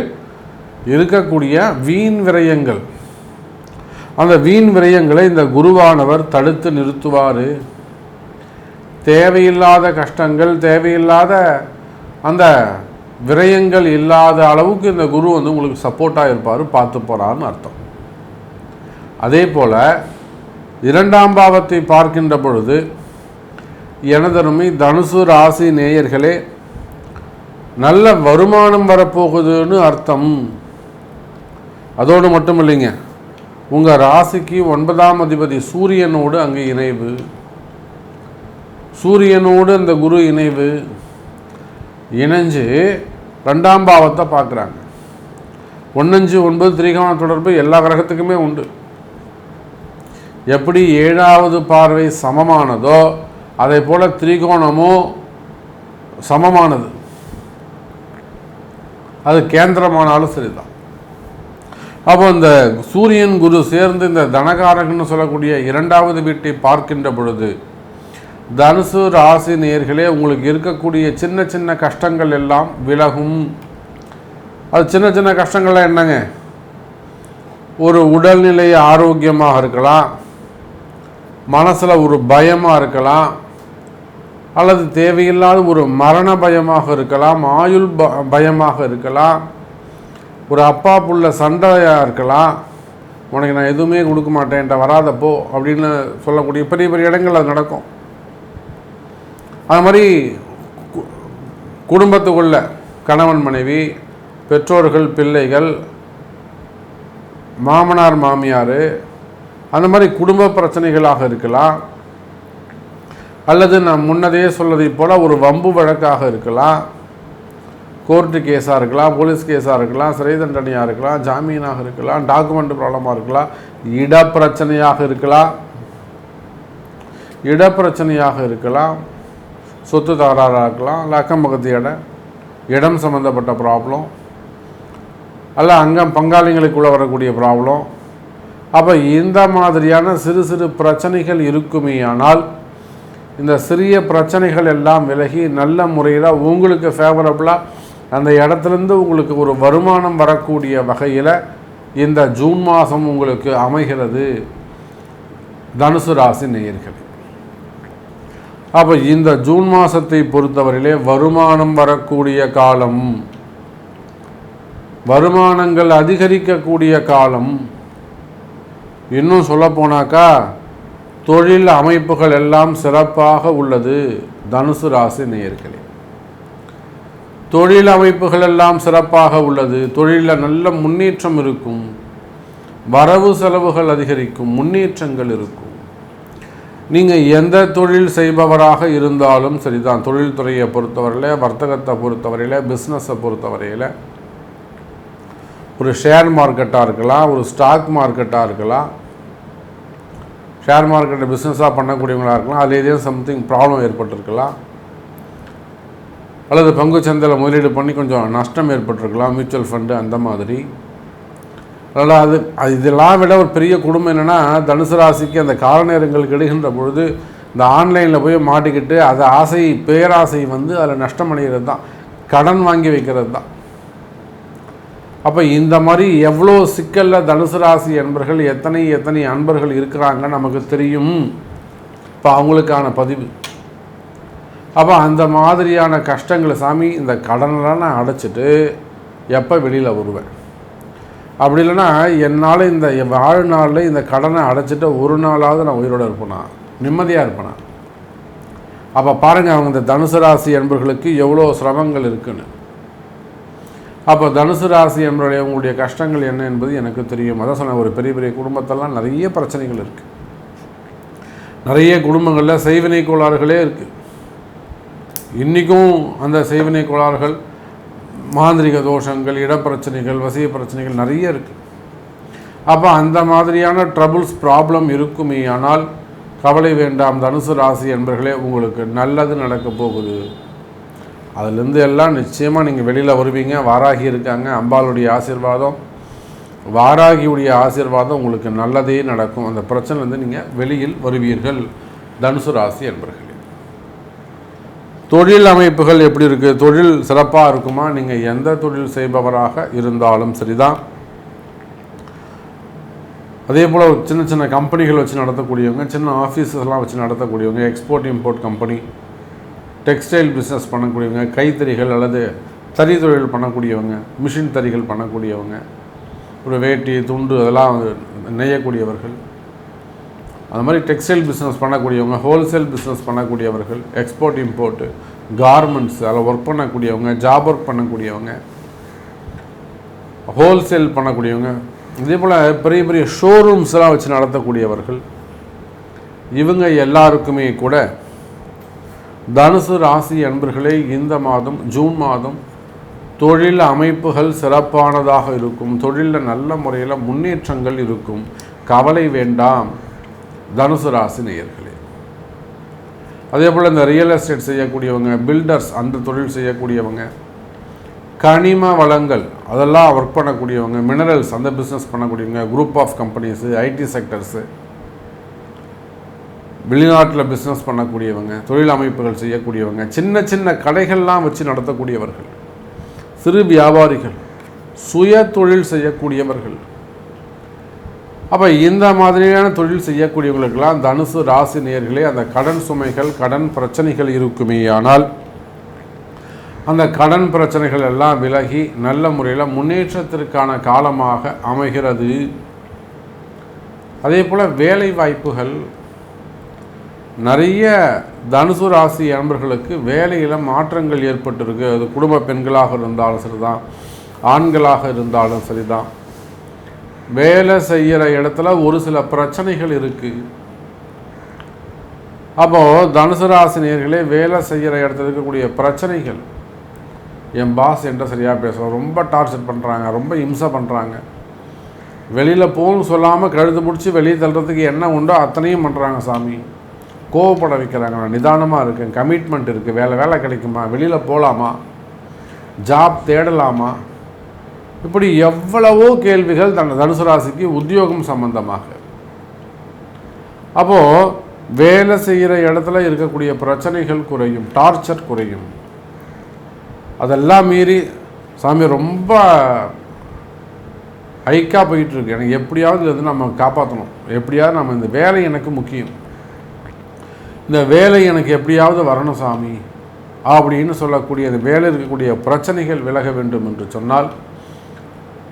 இருக்கக்கூடிய வீண் விரயங்கள், அந்த வீண் விரயங்களை இந்த குருவானவர் தடுத்து நிறுத்துவார். தேவையில்லாத கஷ்டங்கள், தேவையில்லாத அந்த விரயங்கள் இல்லாத அளவுக்கு இந்த குரு உங்களுக்கு சப்போர்ட்டாக இருப்பார், பார்த்து போகிறார்னு அர்த்தம். அதே போல் 2ஆம் பாவத்தை பார்க்கின்ற பொழுது எனதருமை தனுசு ராசி நேயர்களே, நல்ல வருமானம் வரப்போகுதுன்னு அர்த்தம். அதோடு மட்டும் இல்லைங்க, உங்கள் ராசிக்கு 9ஆம் அதிபதி சூரியனோடு அங்கே இணைவு, சூரியனோடு அந்த குரு இணைவு இணைஞ்சு 2ஆம் பாவத்தை பார்க்குறாங்க. 1, 5, 9 திரிகோண தொடர்பு எல்லா கிரகத்துக்குமே உண்டு. எப்படி 7வது பார்வை சமமானதோ அதே போல் திரிகோணமும் சமமானது. அது கேந்திரமானாலும் சரிதான். அப்போ இந்த சூரியன் குரு சேர்ந்து இந்த தனகாரகன்னு சொல்லக்கூடிய 2வது வீட்டை பார்க்கின்ற பொழுது தனுசு ராசி நேயர்களே உங்களுக்கு இருக்கக்கூடிய சின்ன சின்ன கஷ்டங்கள் எல்லாம் விலகும். அது சின்ன சின்ன கஷ்டங்கள்லாம் என்னங்க? ஒரு உடல்நிலை ஆரோக்கியமாக இருக்கலாம், மனசில் ஒரு பயமாக இருக்கலாம், அல்லது தேவையில்லாத ஒரு மரண பயமாக இருக்கலாம், ஆயுள் பயமாக இருக்கலாம், ஒரு அப்பா புள்ள சண்டையாக இருக்கலாம், உனக்கு நான் எதுவுமே கொடுக்க மாட்டேன்ட்ட வராதப்போ அப்படின்னு சொல்லக்கூடிய பெரிய பெரிய இடங்கள் அது நடக்கும். அது மாதிரி குடும்பத்துக்குள்ள கணவன் மனைவி, பெற்றோர்கள் பிள்ளைகள், மாமனார் மாமியார், அந்த மாதிரி குடும்ப பிரச்சனைகளாக இருக்கலாம், அல்லது நான் முன்னதே சொல்லதை போல் ஒரு வம்பு வழக்காக இருக்கலாம், கோர்ட்டு கேஸாக இருக்கலாம், போலீஸ் கேஸாக இருக்கலாம், சிறை தண்டனையாக இருக்கலாம், ஜாமீனாக இருக்கலாம், டாக்குமெண்ட் ப்ராப்ளமாக இருக்கலாம், இடப்பிரச்சனையாக இருக்கலாம், சொத்து தகராறாக இருக்கலாம், இல்லை அக்கம் பக்கத்து இடம் சம்மந்தப்பட்ட ப்ராப்ளம், அல்ல அங்கம் பங்காளிகளுக்குள்ளே வரக்கூடிய ப்ராப்ளம். அப்போ இந்த மாதிரியான சிறு சிறு பிரச்சனைகள் இருக்குமே. ஆனால் இந்த சிறிய பிரச்சனைகள் எல்லாம் விலகி நல்ல முறையில் உங்களுக்கு ஃபேவரபுளாக அந்த இடத்துலேருந்து உங்களுக்கு ஒரு வருமானம் வரக்கூடிய வகையில் இந்த ஜூன் மாதம் உங்களுக்கு அமைகிறது தனுசு ராசி நேயர்கள். அப்போ இந்த ஜூன் மாதத்தை பொறுத்தவரையிலே வருமானம் வரக்கூடிய காலம், வருமானங்கள் அதிகரிக்கக்கூடிய காலம். இன்னும் சொல்ல போனாக்கா தொழில் அமைப்புகள் எல்லாம் சிறப்பாக உள்ளது தனுசு ராசி நேயர்களே. தொழில் அமைப்புகள் எல்லாம் சிறப்பாக உள்ளது. தொழிலில் நல்ல முன்னேற்றம் இருக்கும், வரவு செலவுகள் அதிகரிக்கும், முன்னேற்றங்கள் இருக்கும். நீங்கள் எந்த தொழில் செய்பவராக இருந்தாலும் சரிதான், தொழில்துறையை பொறுத்தவரையில், வர்த்தகத்தை பொறுத்தவரையில், பிஸ்னஸை பொறுத்தவரையில், ஒரு ஷேர் மார்க்கெட்டாக இருக்கலாம், ஒரு ஸ்டாக் மார்க்கெட்டாக இருக்கலாம், ஷேர் மார்க்கெட்டை பிஸ்னஸாக பண்ணக்கூடியவங்களாக இருக்கலாம், அதில் ஏதேனும் சம்திங் ப்ராப்ளம் ஏற்பட்டிருக்கலாம், அல்லது பங்கு சந்தையில் முதலீடு பண்ணி கொஞ்சம் நஷ்டம் ஏற்பட்டிருக்கலாம், மியூச்சுவல் ஃபண்டு அந்த மாதிரி. அதனால் இதெல்லாம் விட ஒரு பெரிய குடும்பம் என்னென்னா, தனுசு ராசிக்கு அந்த கால நேரங்களுக்கு எடுகின்ற பொழுது இந்த ஆன்லைனில் போய் மாட்டிக்கிட்டு அதை பேராசை அதில் நஷ்டம் அடைகிறது தான், கடன் வாங்கி வைக்கிறது தான். அப்போ இந்த மாதிரி எவ்வளோ சிக்கலில் தனுசு ராசி அன்பர்கள் எத்தனை அன்பர்கள் இருக்கிறாங்க நமக்கு தெரியும். இப்போ அவங்களுக்கான பதிவு. அப்போ அந்த மாதிரியான கஷ்டங்களை சாமி இந்த கடனெல்லாம் நான் அடைச்சிட்டு எப்போ வெளியில் வருவேன், அப்படி இல்லைன்னா என்னால் இந்த வாழ்நாளில் இந்த கடனை அடைச்சிட்டு ஒரு நாளாவது நான் உயிரோடு இருப்பேனா, நிம்மதியாக இருப்பேனா. அப்போ பாருங்கள் அவங்க இந்த தனுசு ராசி அன்பர்களுக்கு எவ்வளோ சிரமங்கள் இருக்குன்னு. அப்போ தனுசு ராசி என்பவருடைய உங்களுடைய கஷ்டங்கள் என்ன என்பது எனக்கு தெரியும். அதான் சொன்ன ஒரு பெரிய பெரிய குடும்பத்தெல்லாம் நிறைய பிரச்சனைகள் இருக்குது. நிறைய குடும்பங்களில் செய்வினை கோளாறுகளே இருக்குது. இன்றைக்கும் அந்த செய்வினை கோளாறுகள், மாந்திரிக தோஷங்கள், இடப்பிரச்சனைகள், வசிய பிரச்சனைகள் நிறைய இருக்குது. அப்போ அந்த மாதிரியான ட்ரபுள்ஸ் ப்ராப்ளம் இருக்குமே. ஆனால் கவலை வேண்டாம் தனுசு ராசி என்பர்களே, உங்களுக்கு நல்லது நடக்க போகுது. அதுலேருந்து எல்லாம் நிச்சயமாக நீங்கள் வெளியில் வருவீங்க. வாராகி இருக்காங்க, அம்பாளுடைய ஆசீர்வாதம், வாராகியுடைய ஆசீர்வாதம் உங்களுக்கு நல்லதே நடக்கும். அந்த பிரச்சனைலேருந்து நீங்கள் வெளியில் வருவீர்கள் தனுசு ராசி என்பர்களே. தொழில் அமைப்புகள் எப்படி இருக்குது? தொழில் சிறப்பாக இருக்குமா? நீங்கள் எந்த தொழில் செய்பவராக இருந்தாலும் சரிதான். அதே போல் சின்ன சின்ன கம்பெனிகள் வச்சு நடத்தக்கூடியவங்க, சின்ன ஆஃபீஸஸ்லாம் வச்சு நடத்தக்கூடியவங்க, export import company, textile business பண்ணக்கூடியவங்க, கைத்தறிகள் அல்லது தறி தொழில் பண்ணக்கூடியவங்க, மிஷின் தறிகள் பண்ணக்கூடியவங்க, ஒரு வேட்டி துண்டு அதெல்லாம் நெய்யக்கூடியவர்கள், அது மாதிரி டெக்ஸ்டைல் பிஸ்னஸ் பண்ணக்கூடியவங்க, ஹோல்சேல் பிஸ்னஸ் பண்ணக்கூடியவர்கள், எக்ஸ்போர்ட் இம்போர்ட்டு, கார்மெண்ட்ஸ் அதில் ஒர்க் பண்ணக்கூடியவங்க, ஜாப் ஒர்க் பண்ணக்கூடியவங்க, ஹோல்சேல் பண்ணக்கூடியவங்க, இதே போல் பெரிய பெரிய ஷோரூம்ஸ்லாம் வச்சு நடத்தக்கூடியவர்கள், இவங்க எல்லாருக்குமே கூட தனுசு ராசி அன்பர்களே இந்த மாதம் ஜூன் மாதம் தொழில் அமைப்புகள் சிறப்பானதாக இருக்கும். தொழிலில் நல்ல முறையில் முன்னேற்றங்கள் இருக்கும். கவலை வேண்டாம் தனுசு ராசி நேயர்களே. அதே போல் இந்த ரியல் எஸ்டேட் செய்யக்கூடியவங்க, பில்டர்ஸ் அந்த தொழில் செய்யக்கூடியவங்க, கனிம வளங்கள் அதெல்லாம் ஒர்க் பண்ணக்கூடியவங்க, மினரல்ஸ் அந்த பிஸ்னஸ் பண்ணக்கூடியவங்க, group of companies, IT sectors, வெளிநாட்டில் பிஸ்னஸ் பண்ணக்கூடியவங்க, தொழில் அமைப்புகள் செய்யக்கூடியவங்க, சின்ன சின்ன கடைகள்லாம் வச்சு நடத்தக்கூடியவர்கள், சிறு வியாபாரிகள், சுய தொழில் செய்யக்கூடியவர்கள். அப்போ இந்த மாதிரியான தொழில் செய்யக்கூடியவங்களுக்கெல்லாம் தனுசு ராசி நேயர்களே அந்த கடன் சுமைகள், கடன் பிரச்சனைகள் இருக்குமே, ஆனால் அந்த கடன் பிரச்சனைகள் எல்லாம் விலகி நல்ல முறையில் முன்னேற்றத்திற்கான காலமாக அமைகிறது. அதே போல் வேலை வாய்ப்புகள் நிறைய தனுசு ராசி அன்பர்களுக்கு வேலையில் மாற்றங்கள் ஏற்பட்டிருக்கு. அது குடும்ப பெண்களாக இருந்தாலும் சரிதான், ஆண்களாக இருந்தாலும் சரிதான். வேலை செய்கிற இடத்துல ஒரு சில பிரச்சனைகள் இருக்குது. அப்போது தனுசு ராசி நேயர்களே வேலை செய்கிற இடத்துல இருக்கக்கூடிய பிரச்சனைகள், என் பாஸ் என்கிட்ட சரியாக பேசலாம், ரொம்ப டார்ச்சர் பண்ணுறாங்க, ரொம்ப இம்சை பண்ணுறாங்க, வெளியில் போகணும்னு சொல்லாமல் கழுத்து பிடிச்சி வெளியே தள்ளுறதுக்கு என்ன உண்டோ அத்தனையும் பண்ணுறாங்க சாமி, கோவப்பட வைக்கிறாங்க, நான் நிதானமாக இருக்கேன், கமிட்மெண்ட் இருக்குது, வேலை கிடைக்குமா, வெளியில் போகலாமா, ஜாப் தேடலாமா, இப்படி எவ்வளவோ கேள்விகள் தனுசு ராசிக்கு உத்தியோகம் சம்பந்தமாக. அப்போது வேலை செய்கிற இடத்துல இருக்கக்கூடிய பிரச்சனைகள் குறையும், டார்ச்சர் குறையும். அதெல்லாம் மீறி சாமி ரொம்ப ஹைக்காக போயிட்டுருக்கு, எனக்கு எப்படியாவது இது நம்ம காப்பாற்றணும், எப்படியாவது நம்ம இந்த வேலை எனக்கு முக்கியம், இந்த வேலை எனக்கு எப்படியாவது வரணும் சாமி அப்படின்னு சொல்லக்கூடிய அந்த வேலை இருக்கக்கூடிய பிரச்சனைகள் விலக வேண்டும் என்று சொன்னால்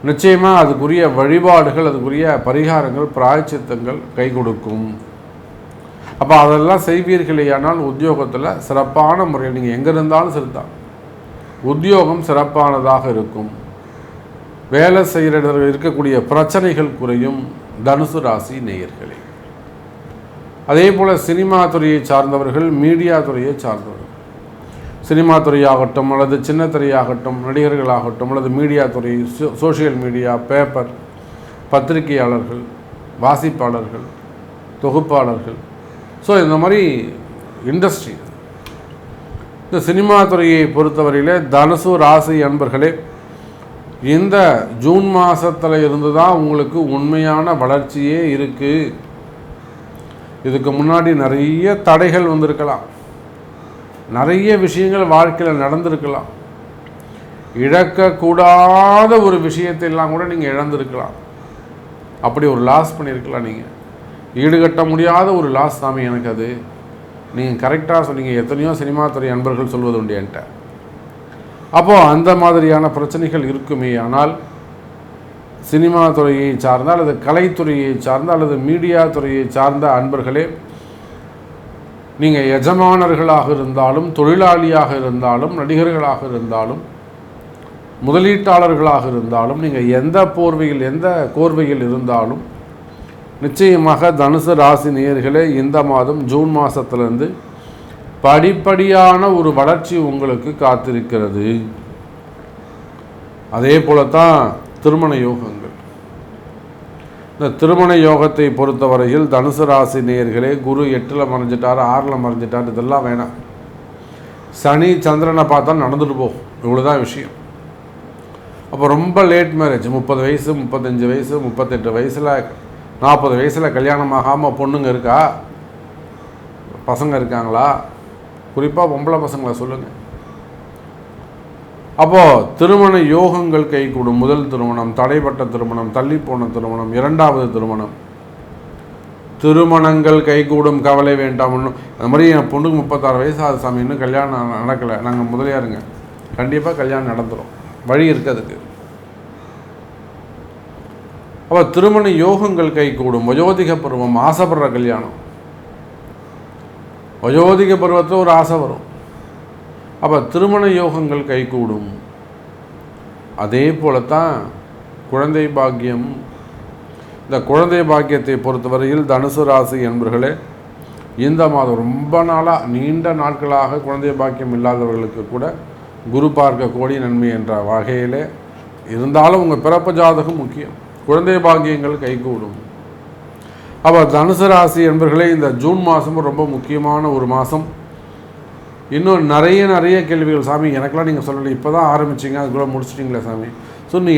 நிச்சயமாக அதுக்குரிய வழிபாடுகள், அதுக்குரிய பரிகாரங்கள், பிராயச்சித்தங்கள் கை கொடுக்கும். அப்போ அதெல்லாம் செய்வீர்களேயானால் உத்தியோகத்தில் சிறப்பான முறையில் நீங்கள் எங்கே இருந்தாலும் சரிதான், உத்தியோகம் சிறப்பானதாக இருக்கும். வேலை செய்கிற இருக்கக்கூடிய பிரச்சனைகள் குறையும் தனுசு ராசி நேயர்களே. அதே போல் சினிமா துறையை சார்ந்தவர்கள், மீடியா துறையை சார்ந்தவர்கள், சினிமா துறையாகட்டும் அல்லது சின்ன துறையாகட்டும், நடிகர்களாகட்டும் அல்லது மீடியா துறை, சோஷியல் மீடியா, பேப்பர், பத்திரிகையாளர்கள், வாசிப்பாளர்கள், தொகுப்பாளர்கள், ஸோ இந்த மாதிரி இண்டஸ்ட்ரி, இந்த சினிமா துறையை பொறுத்தவரையிலே தனுசு ராசி அன்பர்களே இந்த ஜூன் மாதத்தில் இருந்து தான் உங்களுக்கு உண்மையான வளர்ச்சியே இருக்குது. இதுக்கு முன்னாடி நிறைய தடைகள் வந்திருக்கலாம், நிறைய விஷயங்கள் வாழ்க்கையில் நடந்திருக்கலாம், இழக்கக்கூடாத ஒரு விஷயத்தையெல்லாம் கூட நீங்கள் இழந்திருக்கலாம், அப்படி ஒரு லாஸ் பண்ணியிருக்கலாம், நீங்கள் ஈடுகட்ட முடியாத ஒரு லாஸ் சாமி எனக்கு அது. நீங்கள் கரெக்டாக சொன்னீங்க, எத்தனையோ சினிமா துறை அன்பர்கள் சொல்வது உண்டு என்கிட்ட. அப்போது அந்த மாதிரியான பிரச்சனைகள் இருக்குமே, ஆனால் சினிமா துறையை சார்ந்த அல்லது கலைத்துறையை சார்ந்த அல்லது மீடியா துறையை சார்ந்த அன்பர்களே, நீங்கள் எஜமானர்களாக இருந்தாலும், தொழிலாளியாக இருந்தாலும், நடிகர்களாக இருந்தாலும், முதலீட்டாளர்களாக இருந்தாலும், நீங்கள் எந்த கோர்வையில் இருந்தாலும் நிச்சயமாக தனுசு ராசி நேயர்களே இந்த மாதம் ஜூன் மாதத்திலிருந்து படிப்படியான ஒரு வளர்ச்சி உங்களுக்கு காத்திருக்கிறது. அதே போலத்தான் திருமண யோகங்கள். இந்த திருமண யோகத்தை பொறுத்தவரையில் தனுசு ராசி நேயர்களே குரு 8ல் மறைஞ்சிட்டார், 6ல் மறைஞ்சிட்டார், இதெல்லாம் வேணாம். சனி சந்திரனை பார்த்தா நடந்துட்டு போகும், இவ்வளோதான் விஷயம். அப்போ ரொம்ப லேட் மேரேஜ், 30 வயசு, 35 வயசு, 38 வயசில், 40 வயசில் கல்யாணம் ஆகாமல் பொண்ணுங்க இருக்கா, பசங்க இருக்காங்களா? குறிப்பாக பொம்பளை பசங்களை சொல்லுங்கள். அப்போது திருமண யோகங்கள் கைகூடும். முதல் திருமணம், தடைப்பட்ட திருமணம், தள்ளிப்போன திருமணம், 2வது திருமணம், திருமணங்கள் கைகூடும், கவலை வேண்டாம். இன்னும் அந்த மாதிரி என் பொண்ணுக்கு 36 வயசு ஆகுது சாமி, இன்னும் கல்யாணம் நடக்கலை, நாங்கள் முதலியாருங்க, கண்டிப்பாக கல்யாணம் நடந்துடும், வழி இருக்குது அதுக்கு. அப்போ திருமண யோகங்கள் கைகூடும். வயோதிக பருவம், ஆசைப்படுற கல்யாணம், வயோதிக பருவத்தில் ஒரு ஆசை வரும். அப்போ திருமண யோகங்கள் கைகூடும். அதே போலத்தான் குழந்தை பாக்கியம், இந்த குழந்தை பாக்கியத்தை பொறுத்தவரையில் தனுசு ராசி என்பர்களே, இந்த மாதம் ரொம்ப நாளாக நீண்ட நாட்களாக குழந்தை பாக்கியம் இல்லாதவர்களுக்கு கூட குரு பார்க்க கோடி நன்மை என்ற வகையிலே இருந்தாலும் உங்கள் பிறப்பு ஜாதகம் முக்கியம். குழந்தை பாக்கியங்கள் கைகூடும். அப்போ தனுசு ராசி என்பர்களே, இந்த ஜூன் மாதமும் ரொம்ப முக்கியமான ஒரு மாதம். இன்னும் நிறைய கேள்விகள். சாமி எனக்கெல்லாம் நீங்கள் சொல்லலை, இப்போ தான் ஆரம்பிச்சிங்க, அதுக்குள்ளே முடிச்சிட்டிங்களே சாமி, ஸோ நீ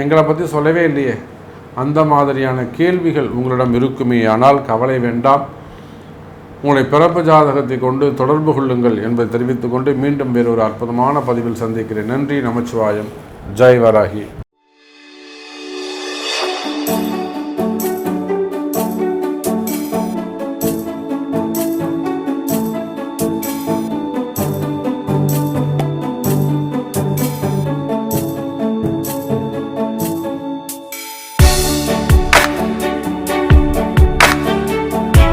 எங்களை பற்றி சொல்லவே இல்லையே, அந்த மாதிரியான கேள்விகள் உங்களிடம் இருக்குமே. ஆனால் கவலை வேண்டாம். உங்களை பிறப்பு ஜாதகத்தை கொண்டு தொடர்பு கொள்ளுங்கள் என்பதை தெரிவித்துக்கொண்டு மீண்டும் வேறொரு அற்புதமான பதிவில் சந்திக்கிறேன். நன்றி. நமச்சிவாயம். ஜெய் வராகி.